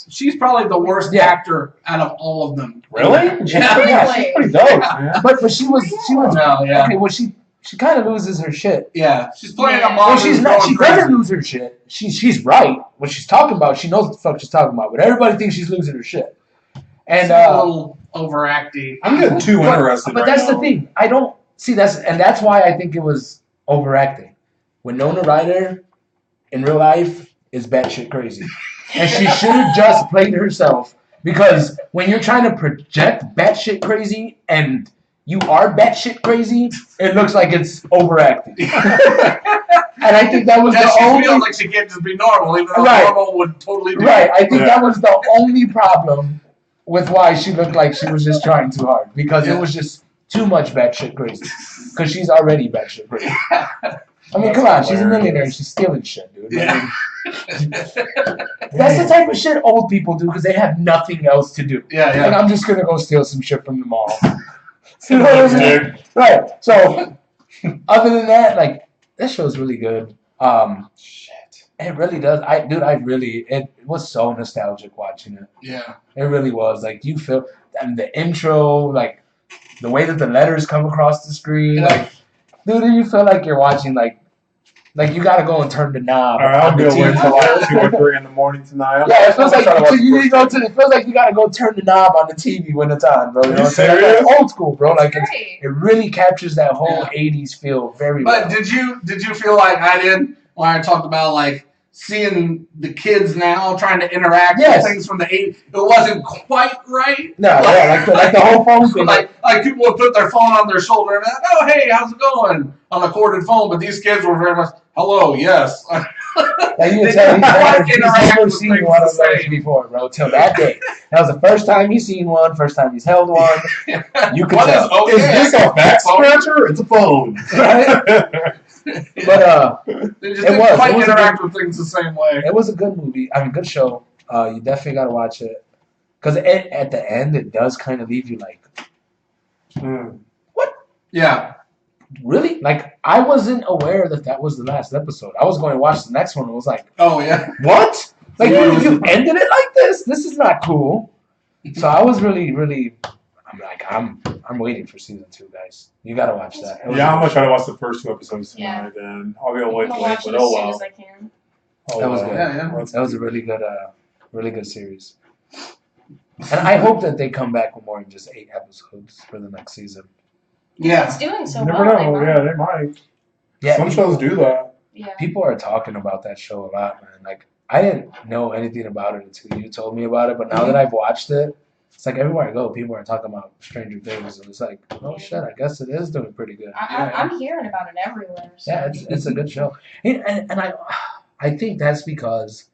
she's probably the worst actor out of all of them. Really? Yeah, she's pretty dope. Man. But she was okay. Well, she kind of loses her shit. Yeah, she's playing a mom. Well, she's not. She doesn't lose her shit. She's right. What she's talking about, she knows what the fuck she's talking about. But everybody thinks she's losing her shit. And a little overacting. I'm getting too interested. But that's the thing. I don't see that's why I think it was overacting. Winona Ryder in real life is batshit crazy, and she should have just played herself. Because when you're trying to project batshit crazy and you are batshit crazy, it looks like it's overacting. And I think that was the only. Feels like she can't just be normal, even though normal would totally be. Right. I think that was the only problem with why she looked like she was just trying too hard, because it was just too much batshit crazy. Because she's already batshit crazy. I mean, come on, she's a millionaire and she's stealing shit, dude. Yeah. I mean, that's the type of shit old people do because they have nothing else to do. Yeah. Like, I'm just gonna go steal some shit from the mall. You know what I'm saying? Right. So, other than that, like, this show's really good. It really does. It was so nostalgic watching it. Yeah. It really was. Like, you feel, and the intro, like, the way that the letters come across the screen, like, dude, you feel like you're watching, like you gotta go and turn the knob. All right, I'll be awake until like 2 or 3 in the morning tonight. Yeah, it feels like it feels like you gotta go turn the knob on the TV when it's on, bro. You know what I'm saying? Like, old school, bro. Like it really captures that whole '80s feel very well. But did you feel like I did when I talked about like seeing the kids now trying to interact with things from the 80s? It wasn't quite right. No, like the whole phone thing. Like people would put their phone on their shoulder and be like, oh, hey, how's it going? On a corded phone, but these kids were very much, hello, yes. Like you can tell he's never seen one of those before, bro, till that day. That was the first time he's seen one, first time he's held one. You could tell. Is this a back scratcher? It's a phone. Right? But they just didn't quite interact with things the same way. It was a good movie. I mean, good show. You definitely got to watch it. Because at the end, it does kind of leave you like, what? Yeah. Really? Like, I wasn't aware that was the last episode. I was going to watch the next one and was like, oh, yeah. What? Like, you ended it like this? This is not cool. So I was really, really, I'm waiting for season 2, guys. You got to watch that. Yeah, I'm going to try to watch the first 2 episodes tonight, then I'll be awake late, but oh well. That was good. Yeah. That was a really good series. And I hope that they come back with more than just 8 episodes for the next season. Yeah. It's doing so well. You never know. Yeah, they might. Yeah, some shows do that. Yeah. People are talking about that show a lot, man. Like, I didn't know anything about it until you told me about it, but now that I've watched it, it's like everywhere I go, people are talking about Stranger Things, and it's like, oh shit, I guess it is doing pretty good. I'm hearing about it everywhere. So. Yeah, it's a good show, and I think that's because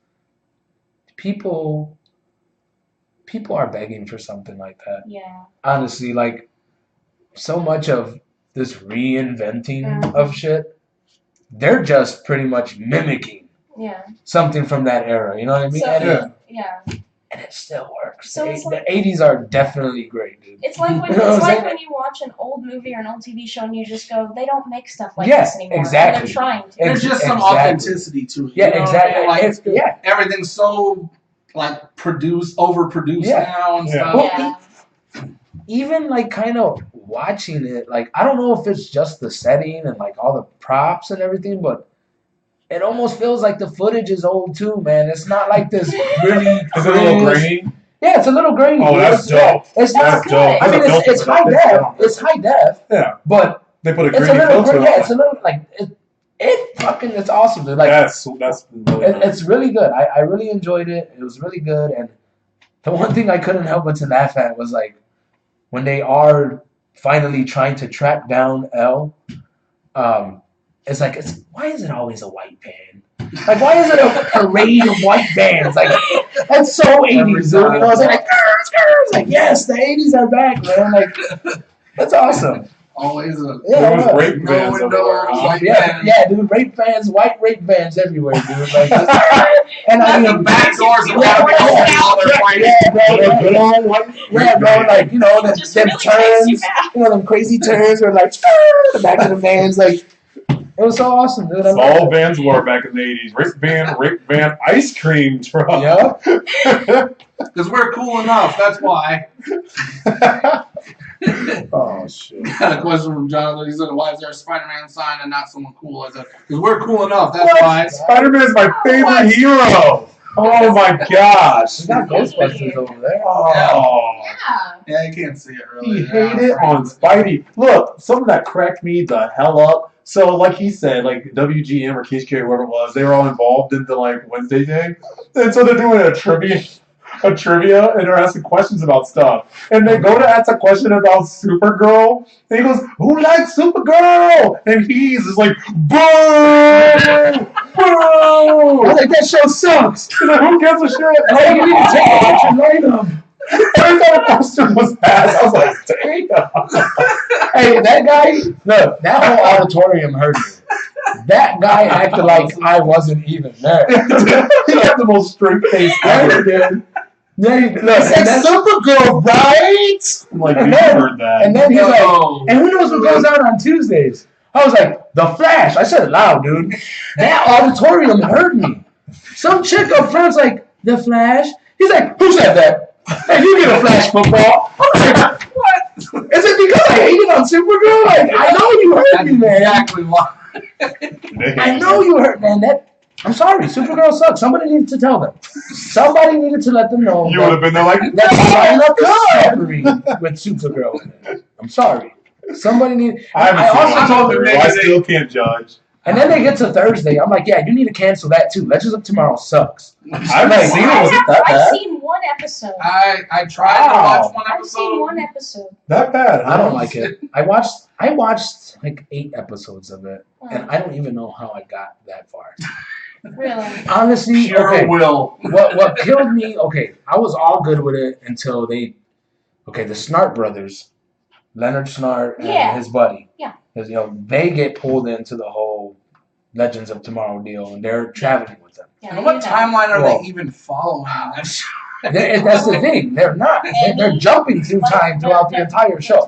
people are begging for something like that. Yeah. Honestly, like, so much of this reinventing of shit, they're just pretty much mimicking something from that era. You know what I mean? So, and it still works. So the 80s are definitely great, dude. It's like when you watch an old movie or an old TV show and you just go, they don't make stuff like this anymore. Exactly. And they're trying to. There's just some authenticity to it. Yeah, exactly. Like, everything's so like overproduced now and stuff. Well, even like kind of watching it, like, I don't know if it's just the setting and like all the props and everything, but it almost feels like the footage is old too, man. It's not like this really. Is it a little grainy? Yeah, it's a little grainy. Oh, that's dope. It's not dope. I mean, it's high def. It's high def. Yeah, but they put a it's grainy filter. Yeah, it's a little like it's awesome. Dude. Like that's really it's really good. I really enjoyed it. It was really good. And the one thing I couldn't help but to laugh at was like when they are finally trying to track down Elle. It's like why is it always a white van? Like why is it a parade of white vans? Like that's so 80s, dude. You know, it's like like yes, the 80s are back, man. Like that's awesome. Always a there was rape vans everywhere. Yeah, dude, rape vans, white rape vans everywhere, dude. Like, and I mean, the back doors of all their white. Yeah, bro, like you know, them turns, you know, them crazy turns, or like the back of the vans, like. It was so awesome, dude. All vans were back in the 80s. Rape van, ice cream truck. Yeah. Because we're cool enough, that's why. Oh, shit. Got a question from Jonathan. He said, why is there a Spider-Man sign and not someone cool? I said, because we're cool enough, that's why. Spider-Man is my favorite hero. Oh, my gosh. We got Ghostbusters over there. Oh. Yeah, you can't see it really. He hated on Spidey. Look, something that cracked me the hell up. So, like he said, like WGM or Case Carey, whoever it was, they were all involved in the like Wednesday thing, and so they're doing a trivia, and they're asking questions about stuff. And they go to ask a question about Supergirl, and he goes, "Who likes Supergirl?" And he's just like, "Boo, boo!" I was like, "That show sucks." He's like, "Who gives a shit?" Hey, you need to take a picture later. Every time the question was passed, I was like, damn. Hey, that guy, look, that whole auditorium hurt me. That guy acted like I wasn't even there. He had the most straight face ever, dude. That's Supergirl, right? I'm like, you heard that. And then he's like, and who knows what goes out on Tuesdays? I was like, The Flash. I said it loud, dude. That auditorium hurt me. Some chick up front's like, The Flash? He's like, who said that? Hey, you get a Flash football. I'm like, what? Is it because I hated on Supergirl? Like, I know you hurt me, man. Exactly why. I know you hurt, man. I'm sorry, Supergirl sucks. Somebody needed to tell them. Somebody needed to let them know. You would have been there like, sign up with Supergirl. I'm sorry. Somebody needed. I also told them I still can't judge. And then they get to Thursday. I'm like, yeah, you need to cancel that too. Legends of Tomorrow sucks. I've seen it. Was it that bad? I've seen one episode. I tried to watch one episode. I've seen one episode. That bad? I don't like it. I watched like 8 episodes of it, and I don't even know how I got that far. Really? Honestly, Pure will. What killed me? Okay, I was all good with it until the Snart brothers, Leonard Snart and his buddy. Yeah. Because they get pulled into the whole Legends of Tomorrow deal, and they're traveling with them. Yeah, and what timeline are they even following? That's the thing. They're not. They're jumping through time throughout the entire show.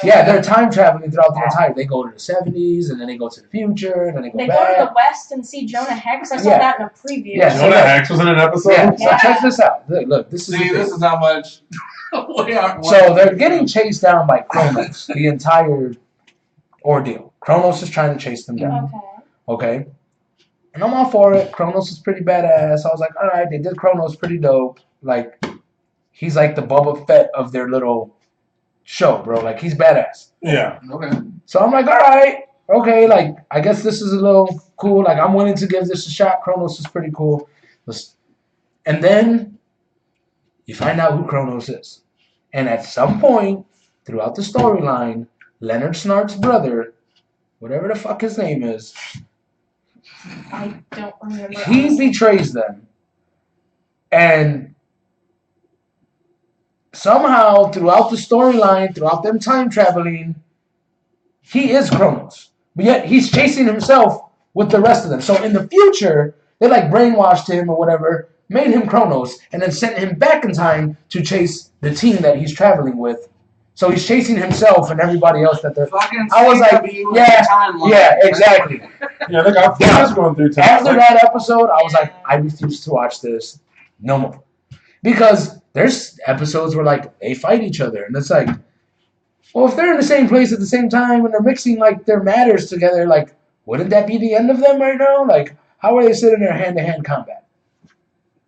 Yeah, they're time traveling throughout the entire. They go to the 70s, and then they go to the future, and then they go back. They go to the West and see Jonah Hex. I saw that in a preview. Yeah, Jonah Hex was in an episode. Yeah, so check this out. Look, this is how much we are. So they're getting chased down by Kronos the entire ordeal. Kronos is trying to chase them down. Okay. And I'm all for it. Kronos is pretty badass. I was like, all right, they did Kronos pretty dope. Like, he's like the Boba Fett of their little show, bro. Like, he's badass. Yeah. Okay. So I'm like, all right, okay, like, I guess this is a little cool. Like, I'm willing to give this a shot. Kronos is pretty cool. And then you find out who Kronos is. And at some point throughout the storyline, Leonard Snart's brother, whatever the fuck his name is, I don't remember. He betrays them. And somehow, throughout the storyline, throughout them time traveling, he is Kronos. But yet, he's chasing himself with the rest of them. So in the future, they like brainwashed him or whatever, made him Kronos, and then sent him back in time to chase the team that he's traveling with. So he's chasing himself and everybody else that they're. I was like, yeah, exactly. Yeah, they got Flash going through time. After that episode, I was like, I refuse to watch this no more. Because there's episodes where, like, they fight each other. And it's like, Well, if they're in the same place at the same time and they're mixing like their matters together, like wouldn't that be the end of them right now? Like how are they sitting there hand-to-hand combat?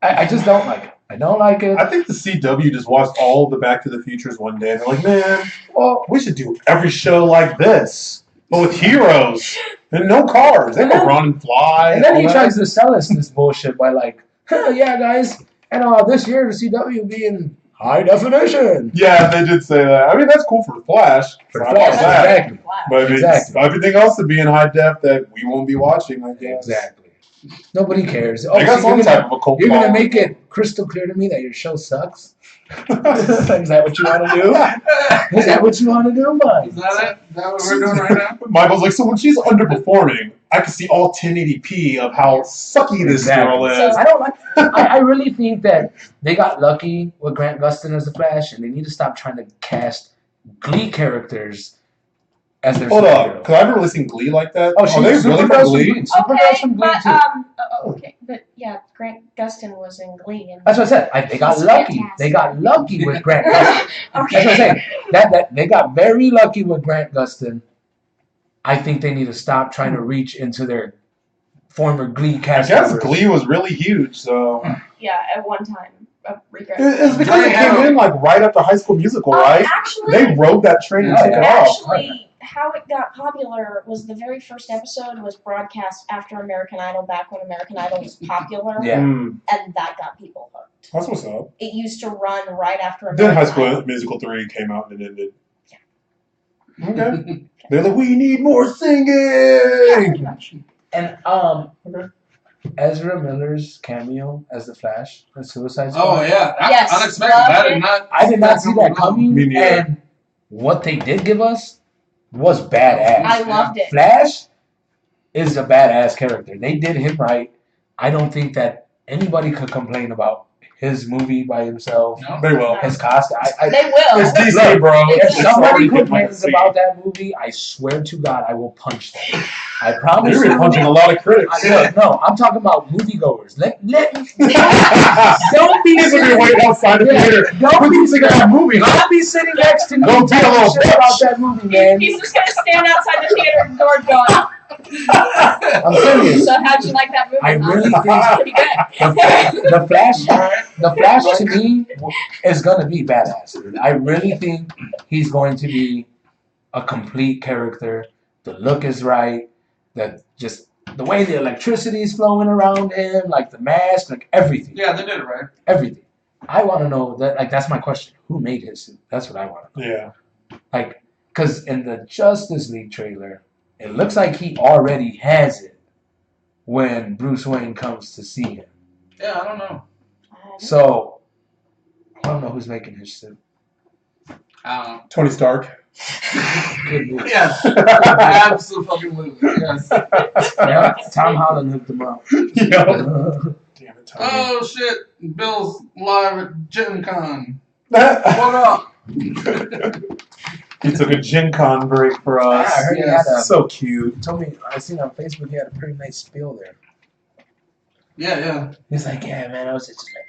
I just don't like it. I don't like it. I think the CW just watched all the Back to the Futures one day and they're like, man, well, we should do every show like this, but with heroes and no cars. They can run and fly. And then he tries to sell us this bullshit by like, yeah, guys, and this year the CW will be in high definition. Yeah, they did say that. I mean, that's cool for the Flash. Exactly. But everything else to be in high def that we won't be watching, I guess. Exactly. Nobody cares. I got some type of a cult. You're gonna make it crystal clear to me that your show sucks. Is that what you want to do? Is that what you want to do, Mike? Is that it? Is that what we're doing right now? Michael's like, so when she's underperforming, I can see all 1080p of how sucky this girl is. So, I don't like. I really think that they got lucky with Grant Gustin as the Flash, and they need to stop trying to cast Glee characters as their Hold on, because I've never listened to Glee like that. Oh, she's they really from Glee? But yeah, Grant Gustin was in Glee. And that's what I said. They got lucky. Fantastic. They got lucky with Grant Gustin. Okay. That's what I said. That they got very lucky with Grant Gustin. I think they need to stop trying to reach into their former Glee cast. I guess Glee was really huge, so. Yeah, at one time. It's because it came in like right after High School Musical, right? Actually, they rode that train and took it off. Actually, how it got popular was the very first episode was broadcast after American Idol, back when American Idol was popular. Yeah. And that got people hooked. That's what's up. It used to run right after American Then High School Idol. Musical 3 came out and it ended. Yeah. Okay. They're like, we need more singing! And Ezra Miller's cameo as the Flash in Suicide Squad. Oh yeah, yes, unexpected. I did not see that coming. Me neither. And what they did give us was badass. I loved it. Flash is a badass character. They did him right. I don't think that anybody could complain about his movie by himself. No. Very well. His costume. They will. It's DC, bro. If somebody It's complains about that movie, I swear to God, I will punch them. I promise You're you. punching a lot of critics. No, I'm talking about moviegoers. Let don't be sitting waiting outside the theater. Don't be sitting at a movie. Don't be sitting next to me. Don't be a little shit bitch about that movie, man. He's just gonna stand outside the theater and door going. I'm serious. So how'd you like that movie? I really think pretty good. the Flash to me is gonna be badass. Dude. I really think he's going to be a complete character. The look is right. That just the way the electricity is flowing around him, like the mask, like everything. Yeah, they did it right. Everything. I want to know that. Like that's my question. Who made his suit? That's what I want to know. Yeah. Like, because in the Justice League trailer, it looks like he already has it when Bruce Wayne comes to see him. Yeah, I don't know. So, I don't know who's making his suit. I don't know. Tony Stark. Good news. Yes, absolutely. Yes. Yeah, Tom Holland hooked him up. Yeah. Damn it, Tony. Oh shit! Bill's live at Gen Con. What up? He took a Gen Con break for us. Yeah, I heard he had a, So cute. He told me, I seen on Facebook, he had a pretty nice spiel there. Yeah. He's like, yeah, man, my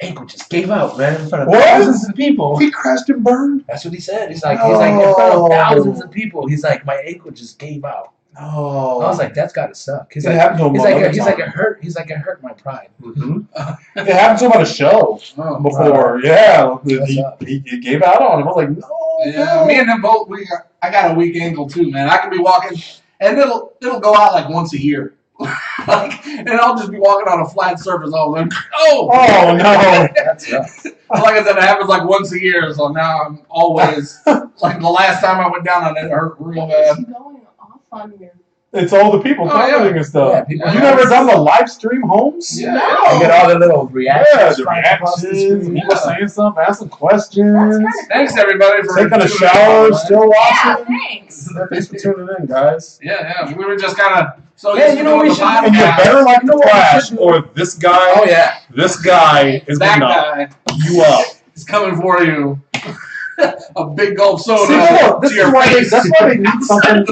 ankle just gave out, man, in front of What? thousands of people. He crashed and burned? That's what he said. He's like, in front of thousands of people. He's like, my ankle just gave out. Oh. I was like, that's gotta suck. He's It like, happened to him it hurt. He's like, it hurt my pride. Mm-hmm. It happened to him at a show before. Wow. Yeah, he gave out on him. I was like, no. Yeah, no. me and him both. I got a weak ankle too, man. I can be walking, and it'll go out like once a year. And I'll just be walking on a flat surface all the time. Oh no! That's rough. Like I said, it happens like once a year. So now I'm always like the last time I went down on it, it hurt real bad. Going off on your. It's all the people commenting and stuff. Yeah, people- You never done the live stream homes? Yeah. I get all the little reactions. Yeah, the flying across the reactions, screen. people saying something, asking questions. Thanks everybody for Taking a tuning shower, in. still Yeah, watching. thanks. Thanks for tuning in, guys. Yeah. We were just kind of so Yeah, used you to know, doing we the should- And you podcast. better like You know the what we Flash, should do? or this guy. Oh yeah, This guy is that gonna knock guy you up. is coming for you. A big gulp soda See, look, this to is your why face. that's why they need something.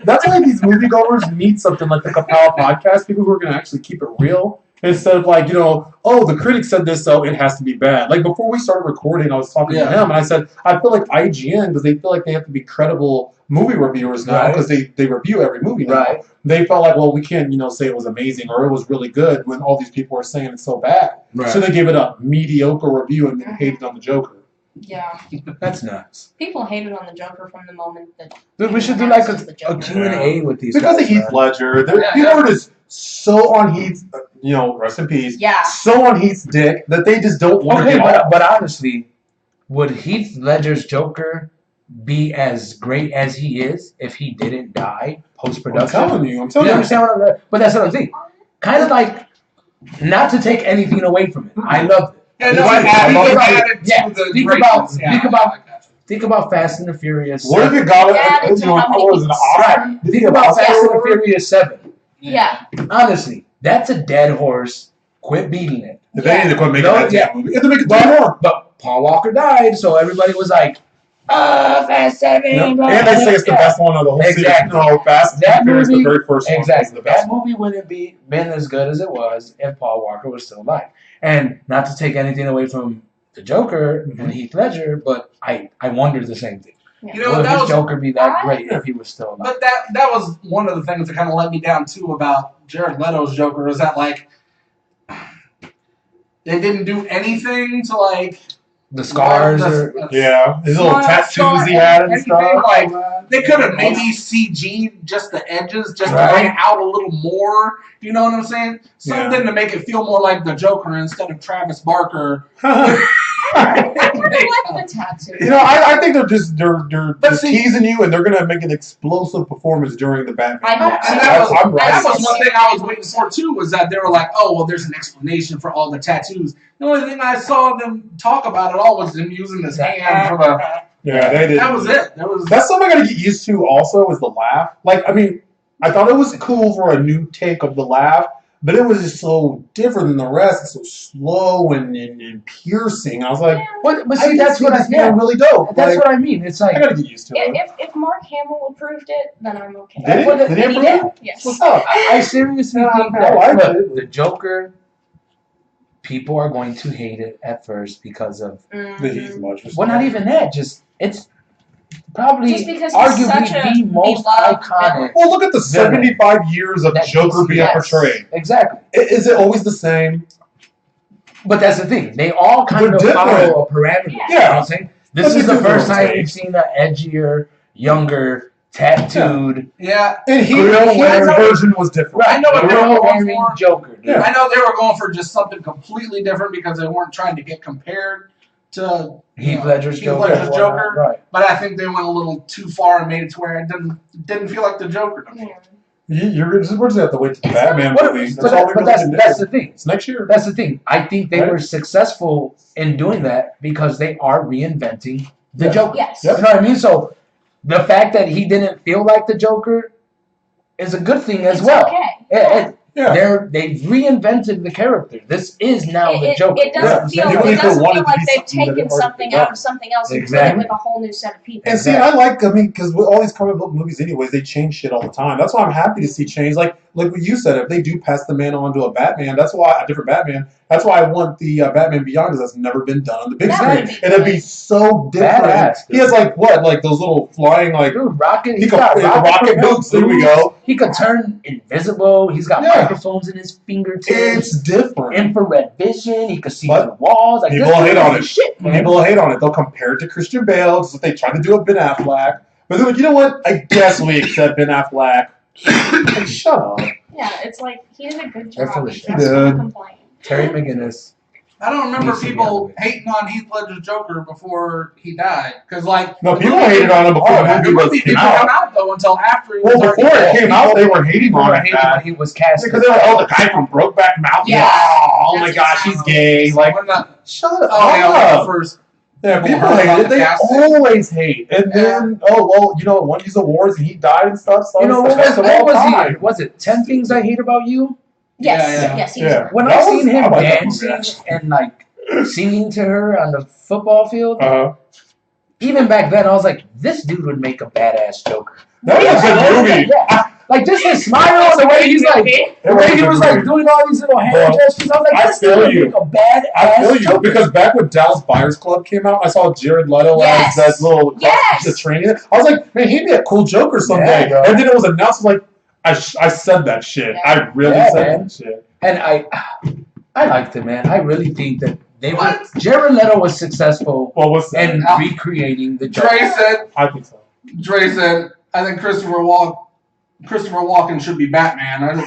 That's why these moviegoers need something like the Kapow podcast. People who are gonna actually keep it real Instead of like, oh, the critic said this, so it has to be bad. Like before we started recording, I was talking to him and I said, I feel like IGN, because they feel like they have to be credible movie reviewers now because they review every movie now. Right. They felt like, well, we can't, say it was amazing or it was really good when all these people are saying it's so bad. Right. So they give it a mediocre review and then hated on the Joker. Yeah. That's nuts. People hated on the Joker from the moment that. Dude, we should do like a Q&A with these because guys. Of Heath Ledger. People are just so on Heath's, rest in peace. Yeah. So on Heath's dick that they just don't want to get off. But honestly, would Heath Ledger's Joker be as great as he is if he didn't die post-production? I'm telling you. You understand what I'm saying? But that's what I'm saying. Kind of like, not to take anything away from it. I loved it. Think about Fast and the Furious. What if it got it? Think about Fast and the Furious 7. Yeah. Honestly, that's a dead horse. Quit beating it. They need to quit making that movie. They have to make it more. But Paul Walker died, so everybody was like, Fast 7. And they say it's the best one of the whole series. No, Fast and Furious is the very first one. Exactly. That movie wouldn't been as good as it was if Paul Walker was still alive. And not to take anything away from the Joker and Heath Ledger, but I wondered the same thing. Yeah. Would his Joker be that great if he was still alive? But that was one of the things that kind of let me down too about Jared Leto's Joker is that like they didn't do anything to like the scars his little tattoos he had and stuff. Like they could have maybe CG'd just the edges just to bring it out a little more. You know what I'm saying? Something to make it feel more like the Joker instead of Travis Barker. I like the tattoo. I think they're just teasing you, and they're gonna make an explosive performance during the Batman. That was one thing I was waiting for too. Was that they were like, oh well, there's an explanation for all the tattoos. The only thing I saw them talk about at all was them using his hand for the. Yeah, they did. That was it. That's something I gotta get used to. Also, is the laugh. Like, I mean, I thought it was cool for a new take of the laugh. But it was just so different than the rest. It's so slow and piercing. I was like, "What?" But see, that's what I mean. Really dope. That's what I mean. It's like I gotta get used to it. If Mark Hamill approved it, then I'm okay. Did he approve it? Yes. What's up? I seriously think that the Joker, people are going to hate it at first because of the Heath Ledger. Well, not even that. It's probably just because arguably the most iconic. Well, look at the 75 years of Joker being portrayed. Exactly. Is it always the same? But that's the thing. They all kind of follow a parameter. Yeah. You know what I'm saying? This is the first time we've seen an edgier, younger, tattooed. Yeah. And Heath version was different. Right. I know what they were going for. Joker. Yeah. I know they were going for just something completely different because they weren't trying to get compared to Heath Ledger's Joker. Right. But I think they went a little too far and made it to where it didn't feel like the Joker. We're just going to have to wait to the Batman movie. That's the thing. It's next year. That's the thing. I think they were successful in doing that because they are reinventing the Joker. Yes. You know what I mean? So the fact that he didn't feel like the Joker is a good thing as well. Okay. They've reinvented the character. This is now the Joker. It doesn't feel like they've taken something out of something else and put it with a whole new set of people. And see, I mean, because with all these comic book movies anyways, they change shit all the time. That's why I'm happy to see change. Like what you said, if they do pass the man on to a Batman, a different Batman, that's why I want the Batman Beyond, because that's never been done on the big screen. And it'd be so different. Badass, he has like those little flying rocket. He got rocket boots. There we go. He could turn invisible. He's got microphones in his fingertips. It's different. Infrared vision. He could see through walls. Like, people hate on it. People hate on it. They'll compare it to Christian Bale. Just what they tried to do with Ben Affleck. But they're like, you know what? I guess we accept Ben Affleck. Like, shut up. Yeah, it's like he did a good job. He did. Terry McGinnis. I don't remember people hating on Heath Ledger's Joker before he died. Because, no, people hated on him before the movie came out, though, until after he was before it came out, they were hating on him. When he was cast. Because they were like, the guy from Brokeback Mountain. Yeah. Oh my gosh, he's gay. Like, shut up. First. Yeah, people hate it. They always hate. And then, won these awards and he died and stuff. So what was it? 10 Things I Hate About You? Yes. When I seen him dancing and singing to her on the football field, even back then I was like, this dude would make a badass Joker. That was a good movie. Like just his smile and the way he's like, the way he was like doing all these little hand gestures. I was like, this feel is you. a bad I feel you Joker. because back when Dallas Buyers Club came out, I saw Jared Leto as that little the training. I was like, man, he'd be a cool Joker someday. Yeah, and then it was announced like, I said that shit. I really said that shit. And I liked it, man. I really think that Jared Leto was successful in recreating the Joker. Dre said, I think so. Dre said, I think Christopher Walken should be Batman.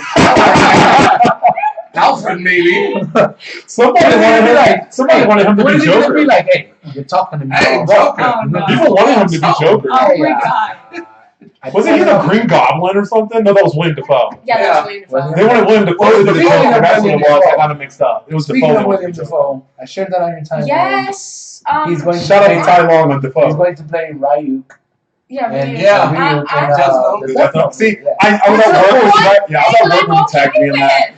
Alfred, maybe. Somebody wanted him to be Joker. Be like, hey, you're talking to me. Hey, Joker. Oh, no. People wanted him to be Joker. Oh my god. Wasn't he the Green Goblin or something? No, that was William Dafoe. Yeah, that was William Dafoe. They wanted William Dafoe to be the Joker. That's what it was. I got it mixed up. It was Speaking Dafoe. of William Dafoe, I shared that on your timeline. Yes. He's going to Shout out to Ty Long on Dafoe. He's going to play Ryuk. Yeah, And Ryuk. Death Note. See, I was at work. I was at work when you tagged me in that.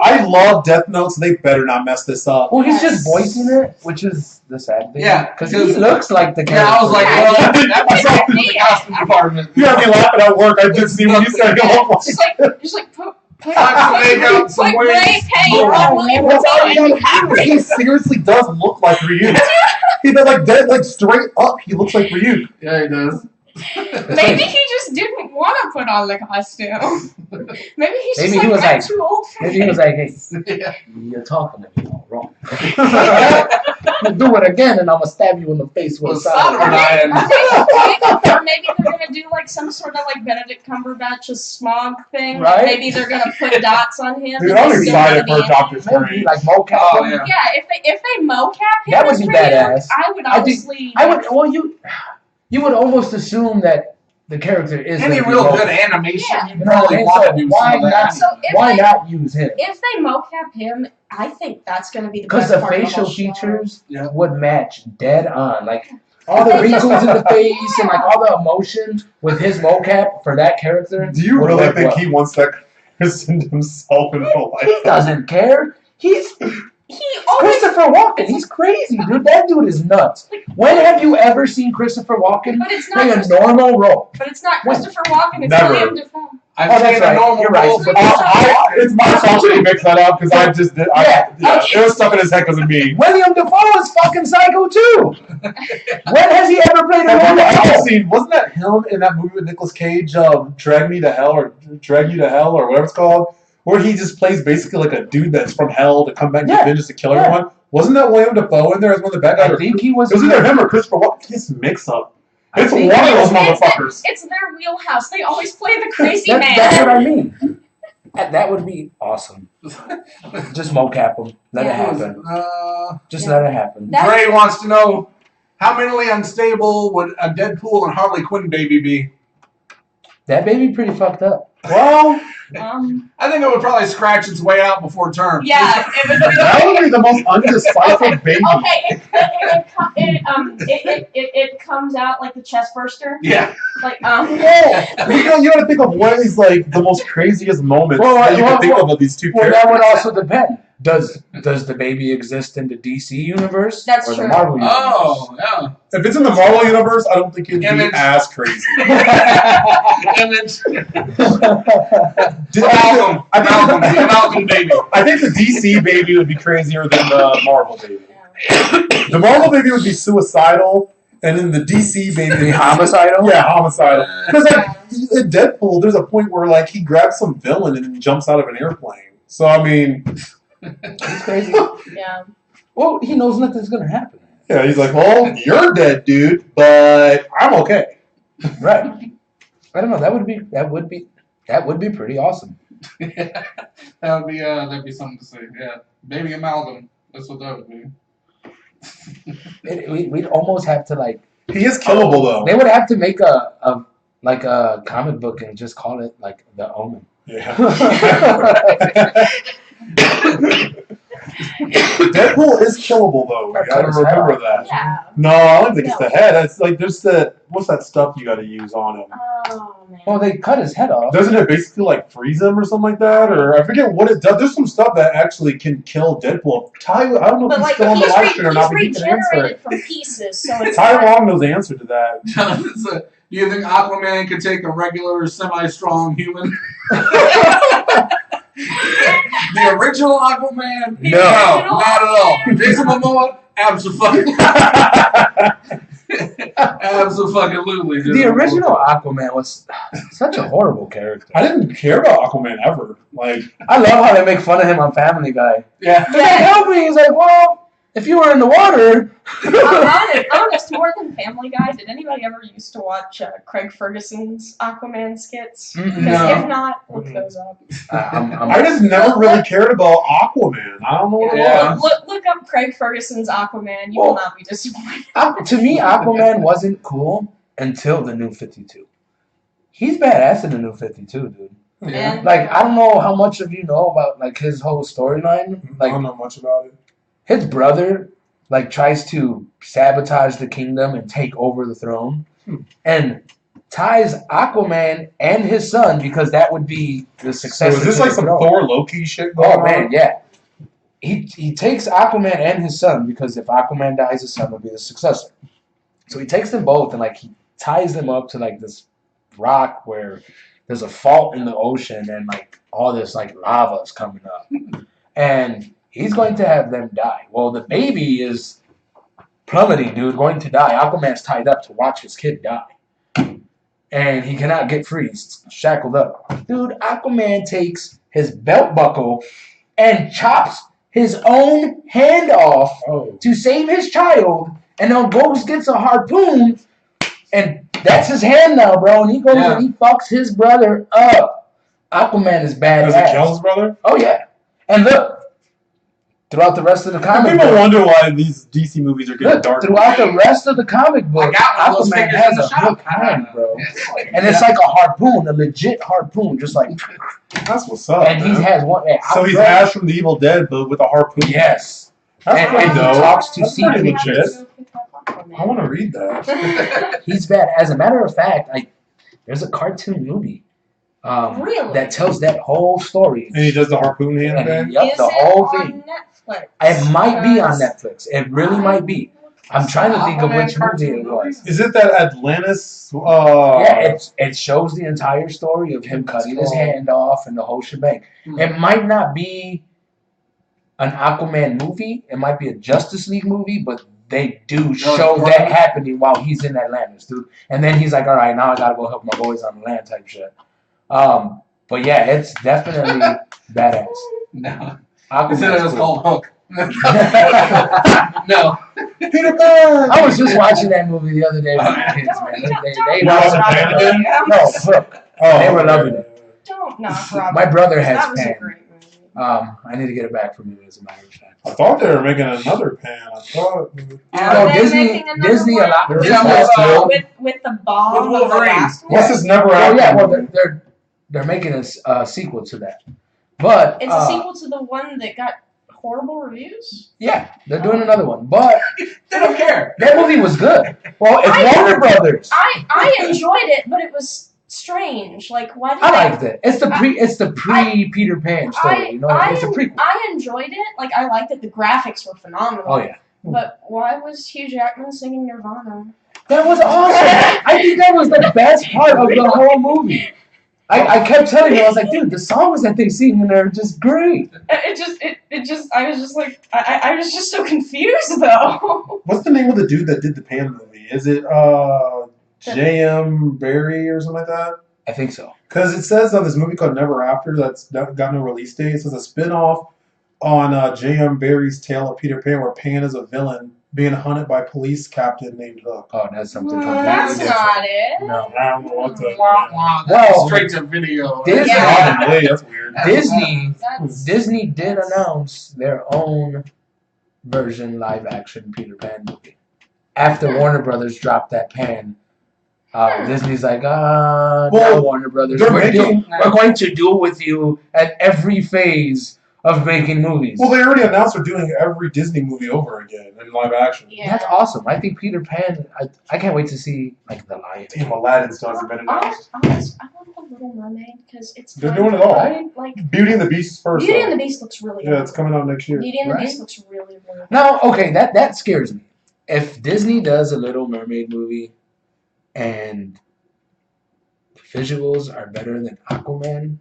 I love Death Note, so they better not mess this up. Well, he's just voicing it, which is the sad thing. Yeah, because he looks like the character. Yeah, I was like, well, that was all through the costume department. You had me laughing at work. I did see when you said it. Just like put Put gray paint on William Dafoe. He seriously does look like Ryuk. He does like dead, like straight up. He looks like Ryuk. Yeah, he does. Maybe he just didn't want to put on the costume. Maybe he's just he was I'm too old for Maybe he was like, hey, you're talking to me all wrong. You do it again, and I'm gonna stab you in the face with a soldering iron. Or maybe they're gonna do like some sort of like Benedict Cumberbatch's Smog thing. Right? Like maybe they're gonna put dots on him. Dude, I'm excited for Doctor Strange. Like mocap. Oh, yeah. Yeah, if they mocap him, That would be badass. I would honestly. You would almost assume that the character is any real good animation. Yeah. You probably want to do some of that. Why not use him? If they mocap him, I think that's going to be the because best the part facial of the features Yeah. would match dead on. Like all the wrinkles in the face and like all the emotion with his mocap for that character. Do you really think he wants that Kristen himself in real life? He doesn't care. Christopher Walken, he's crazy, dude. That dude is nuts. When have you ever seen Christopher Walken play a normal role? But it's not Christopher Walken, it's Never. William Dafoe. I've seen a normal role. It's my fault that he mixed that up because I just did. It was stuck in his head because of me. William Dafoe is fucking psycho too. When has he ever played a normal role? Wasn't that him in that movie with Nicolas Cage, Drag Me to Hell or whatever it's called? Where he just plays basically like a dude that's from hell to come back to vengeance to kill everyone. Wasn't that William Dafoe in there as one of the bad guys? I think he was. It was either him or Christopher Walken. It's mix up. It's one of those motherfuckers. It's their wheelhouse. They always play the crazy man. That's what I mean. That would be awesome. Just mocap him. Let it happen. Let it happen. Dre wants to know, how mentally unstable would a Deadpool and Harley Quinn baby be? That baby pretty fucked up. Well, I think it would probably scratch its way out before term. Yeah, it would be that would be the most undeciphered baby. Okay, it comes out like the chest burster. Yeah. Like You gotta think of what is like the most craziest moments that you can think of these two characters. That would also depend. Does the baby exist in the DC universe That's or true. the Marvel universe? Oh, yeah. If it's in the Marvel universe, I don't think it'd be as crazy. Image. Malcolm baby. I think the DC baby would be crazier than the Marvel baby. The Marvel baby would be suicidal, and then the DC baby homicidal. Yeah, homicidal. Because like in Deadpool, there's a point where like he grabs some villain and jumps out of an airplane. So I mean, he's crazy. Yeah. Well, he knows nothing's gonna happen. Yeah, he's like, well, you're dead, dude, but I'm okay. Right. I don't know. That would be pretty awesome. That'd be something to say. Yeah, baby amalgam. That's what that would be. We'd almost have to like. He is killable though. They would have to make a comic book and just call it like The Omen. Yeah. Deadpool is killable though. You gotta remember that. Yeah. No, I don't think it's the head. It's like there's what's that stuff you gotta use on him? Oh man. Well, they cut his head off. Doesn't it basically like freeze him or something like that? Or I forget what it does. There's some stuff that actually can kill Deadpool. I don't know if he's still on the live stream or not, but he can answer regenerated it. from pieces, so it's Ty Long knows the answer to that. Do you think Aquaman could take a regular, semi-strong human? The original Aquaman? No, not at all. Jason Momoa? Absolutely. Absolutely. The original Aquaman was such a horrible character. I didn't care about Aquaman ever. Like, I love how they make fun of him on Family Guy. Yeah. They're like, help me. He's like, well, if you were in the water. Honest, more than Family Guy, did anybody ever used to watch Craig Ferguson's Aquaman skits? Because if not, look those up. I just never really cared about Aquaman. I don't know what it was. Look up Craig Ferguson's Aquaman. You will not be disappointed. To me, Aquaman wasn't cool until the New 52. He's badass in the New 52, dude. Yeah. Like, I don't know how much of you know about like his whole storyline. Like, I don't know much about it. His brother like tries to sabotage the kingdom and take over the throne, and ties Aquaman and his son because that would be the successor. So is this like some Thor Loki shit going on? Oh man, yeah. He takes Aquaman and his son because if Aquaman dies, his son will be the successor. So he takes them both and like he ties them up to like this rock where there's a fault in the ocean and like all this like lava is coming up, and he's going to have them die. Well, the baby is plummeting, dude, going to die. Aquaman's tied up to watch his kid die. And he cannot get free. He's shackled up. Dude, Aquaman takes his belt buckle and chops his own hand off to save his child, and then goes gets a harpoon, and that's his hand now, bro. And he goes and he fucks his brother up. Aquaman is badass. Does he kill his brother? Oh, yeah. And look, throughout the rest of the comic book. People wonder why these DC movies are getting dark. Throughout the rest of the comic book, Aquaman has a hook hand, bro. And it's like a harpoon, a legit harpoon, just like. That's what's up. And he has one. So he's Ash from The Evil Dead, but with a harpoon. Yes. That's pretty and dope. he talks to That's pretty secret. legit. I want to read that. He's bad. As a matter of fact, there's a cartoon movie. Really? That tells that whole story. And he does the harpoon hand thing? Yep, the whole thing. Netflix? It might be on Netflix. It really might be. I'm trying to think of which movie it was. Is it that Atlantis? Yeah, it shows the entire story of him cutting his hand off and the whole shebang. It might not be an Aquaman movie. It might be a Justice League movie, but they do show that happening while he's in Atlantis, dude. And then he's like, all right, now I gotta go help my boys on the land type shit. But yeah, it's definitely badass. No. Aquaman's it was cool. called Hook. No. Peter Pan! I was just watching that movie the other day with my kids, man. They were loving it. Don't knock Robert. My brother has That was Pan. a great movie. I need to get it back from you, as a matter of fact. I thought they were making another Pan. I thought. Disney a lot. With the bomb. With Wolverine. What's this never Oh happened? yeah, well they're making a sequel to that, but it's a sequel to the one that got horrible reviews. Yeah, they're doing another one, but they don't care. That movie was good. Well, it's Warner Brothers. I enjoyed it, but it was strange. Like, why did I liked it. It's the pre Peter Pan story. You know, it's a prequel. I enjoyed it. Like, I liked it. The graphics were phenomenal. Oh yeah. But why was Hugh Jackman singing Nirvana? That was awesome. I think that was the best part of the whole movie. I kept telling you, I was like, dude, the songs that they sing in there are just great. I was just so confused though. What's the name of the dude that did the Pan movie? Is it J.M. Barrie or something like that? I think so. Because it says on this movie called Never After that's got no release date. It says a spin-off on J.M. Barrie's Tale of Peter Pan, where Pan is a villain being hunted by police captain named Hook. Oh, that's something completely That's different. not it. No. I don't know what the... Well, straight to video. Disney, that's weird. Disney did announce their own version live-action Peter Pan movie. After Warner Brothers dropped that Pan, Disney's like, no, Warner Brothers, we're going to deal with you at every phase of making movies. Well, they already announced they're doing every Disney movie over again in live action. Yeah. That's awesome. I think Peter Pan, I can't wait to see like The Lion King. Team Aladdin still hasn't been announced. I want The Little Mermaid because it's They're doing it all. right? Like Beauty and the Beast first. Beauty and the Beast looks really good. Yeah, it's coming out next year. Beauty and the Beast looks really, really good. Now, okay, that scares me. If Disney does a Little Mermaid movie and visuals are better than Aquaman.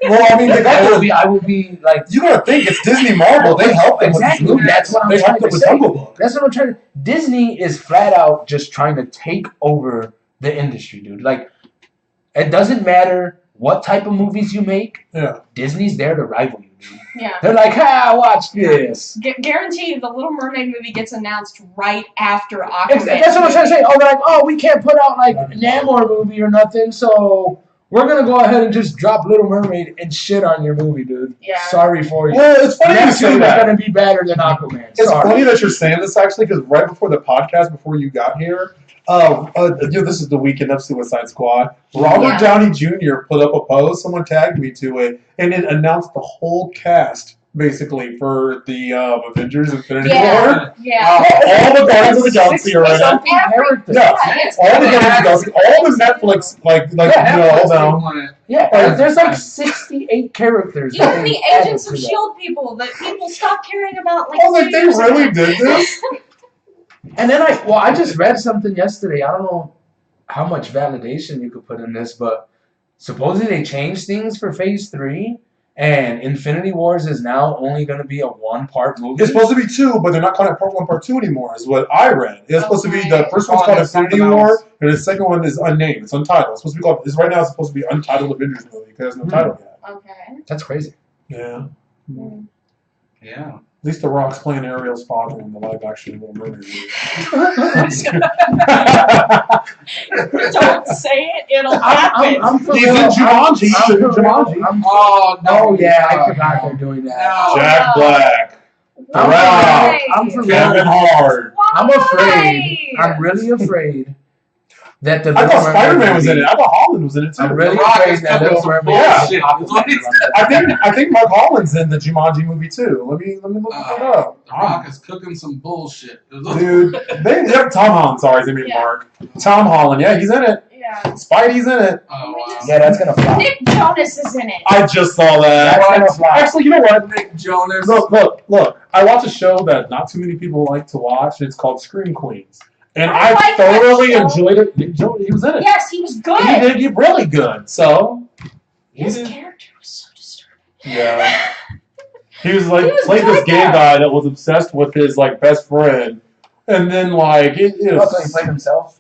Well, I mean, they got I will be like, you gotta think it's Disney Marvel. They help them exactly. with That's what I'm they trying help them to with say. Jungle Book. That's what I'm trying to. Disney is flat out just trying to take over the industry, dude. Like, it doesn't matter what type of movies you make. Yeah. Disney's there to rival you, dude. Yeah. They're like, watch this. Guaranteed, the Little Mermaid movie gets announced right after Aquaman. That's what I'm trying to say. Oh, they're like, we can't put out like Namor movie or nothing, so we're gonna go ahead and just drop Little Mermaid and shit on your movie, dude. Yeah. Sorry for you. Well, it's funny you say that. It's gonna be better than Aquaman. It's funny that you're saying this actually, because right before the podcast, before you got here, this is the weekend of Suicide Squad. Robert Downey Jr. put up a post. Someone tagged me to it, and it announced the whole cast basically for the Avengers Infinity War. Yeah. All the Guardians of the Galaxy are in it. Yeah. All the Guardians of the Galaxy, all the Netflix, all down. Yeah, there's like 68 characters. Even the Agents of S.H.I.E.L.D. people that people stopped caring about. I was like, they really did this? And then I just read something yesterday. I don't know how much validation you could put in this, but supposedly they changed things for Phase 3, and Infinity Wars is now only going to be a 1-part movie. It's supposed to be 2, but they're not calling it Part 1, Part 2 anymore, is what I read. It's supposed to be, the first one's called Infinity War, and the second one is unnamed. It's untitled. It's supposed to be called, right now it's supposed to be Untitled Avengers movie, because there's no title yet. Okay. That's crazy. Yeah. Yeah. At least The Rock's playing Ariel's father in the live-action Little Mermaid movie. Don't say it; it'll happen. He's in Jumanji. Oh, yeah, I forgot they're doing that. Jack Black. Kevin Hart. I'm really afraid that the I thought Spider-Man was in it. I thought Holland was in it too. I'm really afraid that Little Mermaid. I think Mark Holland's in the Jumanji movie too. Let me look that up. The Rock is cooking some bullshit, dude. Tom Holland. Sorry, they mean Mark. Tom Holland. Yeah, he's in it. Yeah. Spidey's in it. Oh wow. Yeah, that's gonna fly. Nick Jonas is in it. I just saw that. That's gonna fly. Actually, you know what? Nick Jonas. Look. I watch a show that not too many people like to watch. It's called Scream Queens. And I thoroughly enjoyed it. Nick Jonas, he was in it. Yes, he was good. He did really good. So his character was so disturbing. Yeah. He played this gay guy that was obsessed with his best friend, and then it was. So he played himself.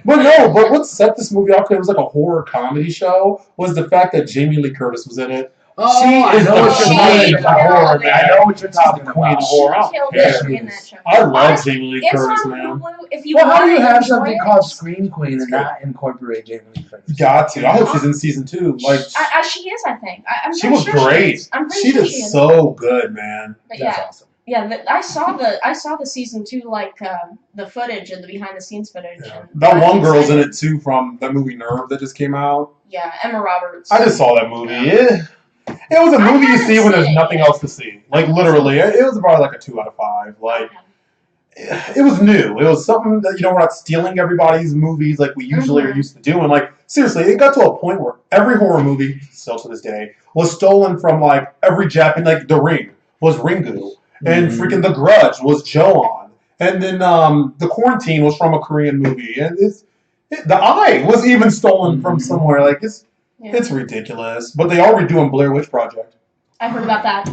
But what set this movie off? It was like a horror comedy show. Was the fact that Jamie Lee Curtis was in it. Oh, she is the queen of horror, man. I know what you're talking about. Queen of horror. I love Jamie Lee Curtis, man. How do you have something called Scream Queen and not incorporate Jamie Lee Curtis? Got to. I hope she's in season 2. She is, I think. She was great. She did so good, man. But yeah. That's awesome. Yeah, I saw the season 2 the footage and the behind the scenes footage. Yeah. That one girl's in it too from that movie Nerve that just came out. Yeah, Emma Roberts. I just saw that movie. It was a movie you see when there's nothing else to see. Literally, it was probably a 2 out of 5. It was new. It was something that we're not stealing everybody's movies like we usually are used to doing. Seriously, it got to a point where every horror movie, still to this day, was stolen from every Japanese. The Ring was Ringu. And freaking The Grudge was Joon. And then The Quarantine was from a Korean movie. And The Eye was even stolen from somewhere. It's ridiculous. But they are redoing Blair Witch Project. I heard about that.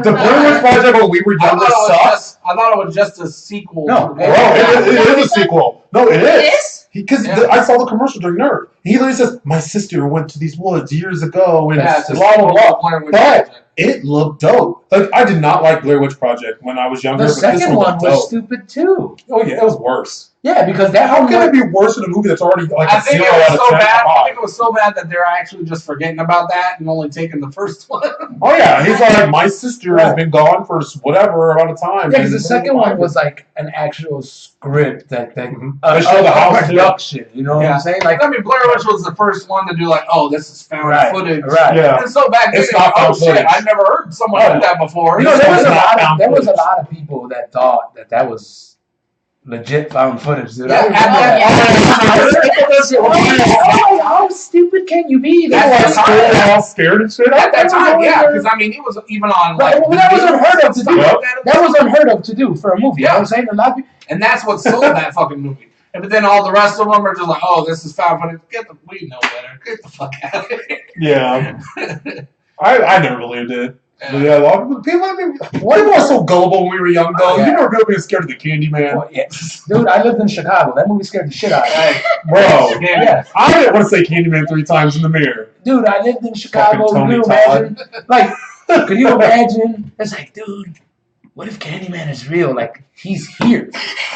The Blair Witch Project when we were younger sucks. I thought it was just a sequel. No, it is a sequel. No, it is. Because I saw the commercial during Nerd. He literally says, my sister went to these woods years ago and blah, blah, blah. But it looked dope. I did not like Blair Witch Project when I was younger. The second one was stupid too. Oh yeah, it was worse. Yeah, because how can it be worse than a movie that's already I think it was so bad that they're actually just forgetting about that and only taking the first one. Oh yeah, he's my sister has been gone for whatever amount of time. Yeah, because the second one was an actual script that they show the house production. You know what I'm saying? Blair Witch was the first one to do this is found footage. Right. Yeah. And so back then, shit, I've never heard someone do that before. There was a lot of people that thought that was legit found footage, dude. Yeah, How stupid can you be? All scared and shit. At that time, yeah, because I mean, it was even on. Like, that was unheard of to do. That was unheard of to do for a movie. Yeah. You know what I'm saying? A lot of people, and that's what sold that fucking movie. But then all the rest of them are just like, oh, this is found footage. We know better. Get the fuck out of here. Yeah. I never believed it. But yeah, a lot of people were so gullible when we were young, though. Yeah. You never really been scared of the Candyman. well, yeah. Dude, I lived in Chicago. That movie scared the shit out of me. Bro, Yeah. I didn't want to say Candyman 3 times in the mirror. Dude, I lived in Chicago. Fucking Could you Tony imagine? Like, could you imagine? It's like, dude, what if Candyman is real? Like, he's here.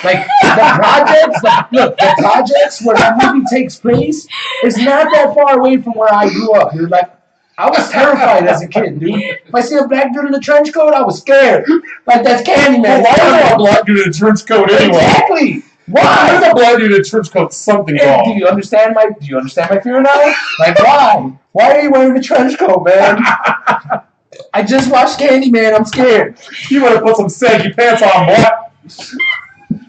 Like, the projects, the projects where the movie takes place is not that far away from where I grew up, dude. Like, I was terrified as a kid, dude. If I see a black dude in a trench coat, I was scared. Like, that's Candyman. Well, why is a black dude in a trench coat anyway? Exactly. Why Why? is a black dude in a trench coat something Do wrong? you understand my fear now? Like, why? Why are you wearing a trench coat, man? I just watched Candyman. I'm scared. You better put some saggy pants on, boy.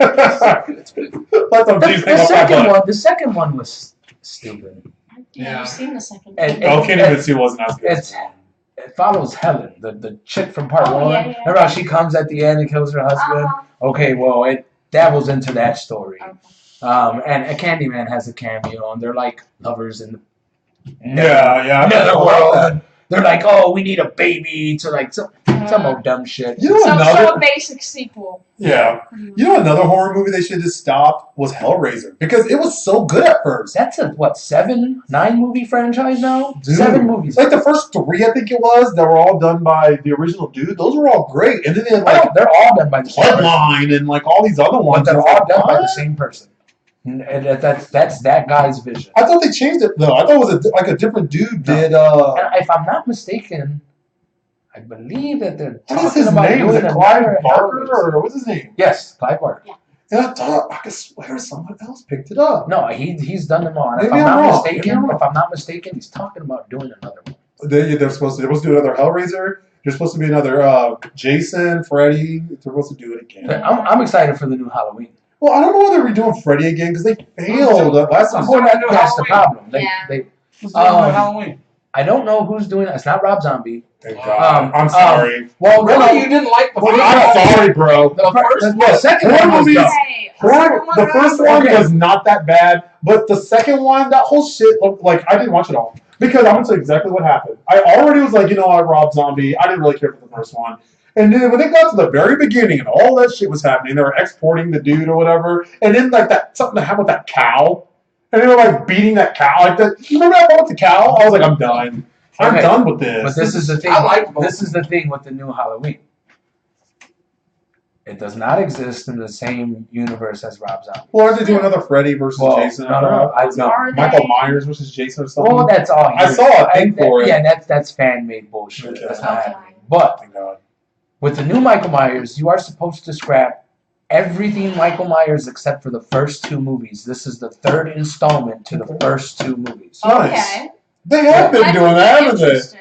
Let them jeans hang off my butt. The second one was stupid. Yeah. I've seen the second one. And- Oh, Candyman 2 wasn't as good. It follows Helen, the chick from part Oh, one. yeah, yeah. Remember how she comes at the end and kills her husband? Okay, well, it dabbles into that story. And Candyman has a cameo, and they're like lovers in the Yeah. netherworld. They're like, oh, we need a baby to like some old dumb shit. You know So another? a basic sequel. Yeah. You know another horror movie they should have stopped was Hellraiser because it was so good at first. That's a 9 movie franchise now? Dude. 7 movies. Like the first 3, I think it was, that were all done by the original dude. Those were all great, and then they had like They're all done by the same person. Bloodline and like all these other But ones. they're It's all like, done by the what? same person. And that's that guy's vision. I thought they changed it though. I thought it was a different dude did. And if I'm not mistaken, I believe that they're What is talking his about name? Is doing it another Clive Barker Hellraiser. or what's his name? Yes, Clive Barker. And I thought I could swear someone else picked it up. No, he's done them all. And if Maybe I'm I'm not wrong. Maybe mistaken, I'm wrong. if I'm not mistaken, he's talking about doing another one. They're supposed to do another Hellraiser. There's supposed to be another Jason, Freddy. They're supposed to do it again. But I'm excited for the new Halloween. Well, I don't know why they're redoing Freddy again because they failed last time. Well, that's the problem. Who's doing Halloween? I don't know who's doing it. It's not Rob Zombie. Thank God. I'm sorry. Well, Really? You didn't like the Well, first I'm one? sorry, bro. The second Horror one was movies- dumb. Hey, The first one Okay. was not that bad, but the second one, that whole shit looked like I didn't watch it all. Because I'm going to tell you exactly what happened. I already was like, you know what, Rob Zombie. I didn't really care for the first one. And then when they got to the very beginning and all that shit was happening, they were exporting the dude or whatever. And then like that something that happened with that cow. And they were like beating that cow. Like that. You remember that one with the cow? I was like, I'm done. I'm Okay. done with this. But this is the thing. I like both. This is the thing with the new Halloween. It does not exist in the same universe as Rob Zombie. Well, aren't they doing another Freddy versus Well, Jason? no, no, Are Michael they? Myers versus Jason or something? Well, that's all. I saw a thing for it. Yeah, that's fan made bullshit. Okay. That's not Okay. happening. But Thank God. with the new Michael Myers, you are supposed to scrap everything Michael Myers except for the first 2 movies. This is the 3rd installment to the first 2 movies. Nice. Okay. They have been I doing think that, that's haven't they? interesting.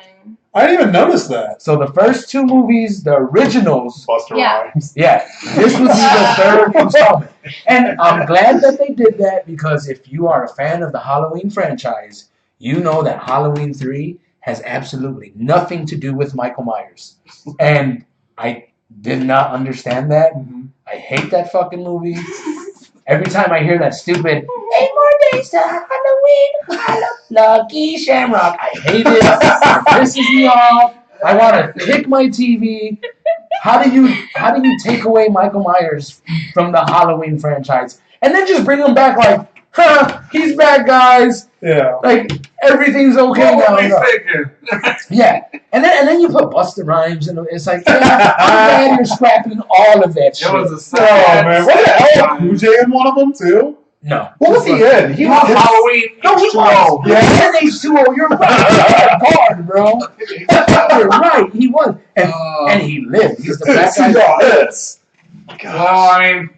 I didn't even notice that. So the first 2 movies, the originals, Buster Yeah. Rhymes. yeah, this would be the 3rd installment. And I'm glad that they did that because if you are a fan of the Halloween franchise, you know that Halloween 3 has absolutely nothing to do with Michael Myers. And I did not understand that. I hate that fucking movie. Every time I hear that stupid 8 more days to Halloween, Lucky Shamrock, I hate it. It pisses me off. I want to kick my TV. How do you take away Michael Myers from the Halloween franchise and then just bring him back like, he's back, guys. Yeah. Like everything's okay What now. were we thinking? Yeah, and then you put Busta Rhymes, and it's like, yeah, I'm glad you're scrapping all of that shit. It was a Oh man, what the hell? sad Blue Jay in one of them too? No. What was he in? He was Halloween. No, he was. Yeah. Yeah, H2O. You're right. Guard, bro. You're right. He was, and he lived. He's the black See guy. all this. Well, I mean,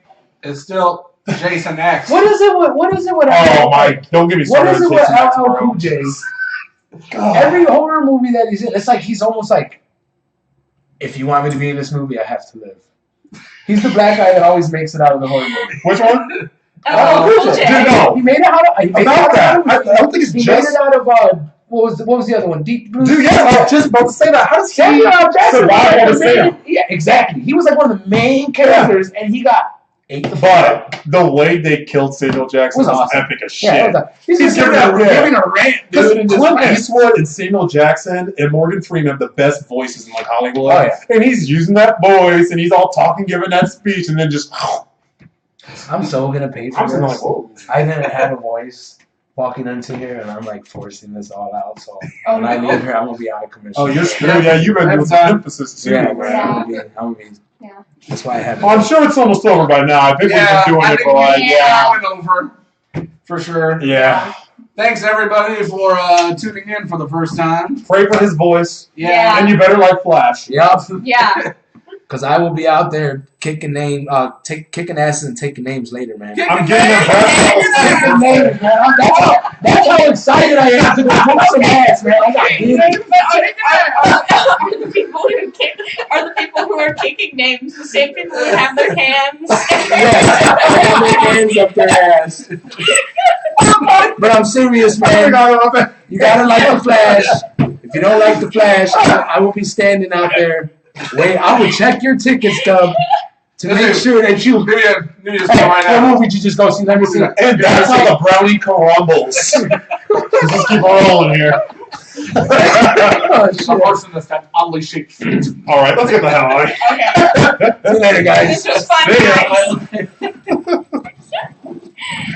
it's still Jason X. What is it with? Oh my! Don't get me What started. is it on with Jason X, LL bro. Cool J? God. Every horror movie that he's in, it's like he's almost like, if you want me to be in this movie, I have to live. He's the black guy that always makes it out of the horror movie. Which one? Cool J. Dude, no. He made it out of. He made About it that. out of I don't think it's he just. made it out of. What was the other one? Deep Blue. Dude, yeah, I was just about to say that. How does he Samuel L. Jackson survive on was the like sand? Yeah, exactly. He was like one of the main characters, and he got ate the fuck. But the way they killed Samuel Jackson Was was awesome. epic as shit. Yeah, he's just giving a rant, Because dude. in this Clint rant. Eastwood and Samuel Jackson and Morgan Freeman have the best voices in like Hollywood. Oh, yeah. And he's using that voice and he's all talking, giving that speech, and then just. I'm so gonna pay for I'm this. like, whoa. I didn't have a voice walking into here, and I'm like forcing this all out. So Oh, when I no. leave here, I'm gonna be out of commission. Oh, you're screwed. Yeah, you've been doing some emphasis too, Yeah, man. I'm gonna be. Yeah. That's why I haven't. I'm sure it's almost over by now. I think we've been doing I it think for like, we went over for sure. yeah. Thanks everybody for tuning in for the first time. Pray for his voice. Yeah. And you better like Flash. Yup. Yeah. Because I will be out there kicking asses and taking names later, man. I'm getting a breath. Kicking names, man. That's how excited I am to go whoop some ass, man. I got Are the people who are kicking names the same people who have their hands? Have their hands up their ass. But I'm serious, man. You gotta like the Flash. If you don't like the Flash, I will be standing out there. Wait, I will check your ticket stub to make sure that you. Maybe just go right What now. movie did you just go see? Let me see. And that's how the brownie crumbles. Let's just keep rolling here. Oh, A shit. person that's got oddly shaped feet. All right, let's get the hell out of here. Okay. See you later, guys. This was fun, See ya. guys.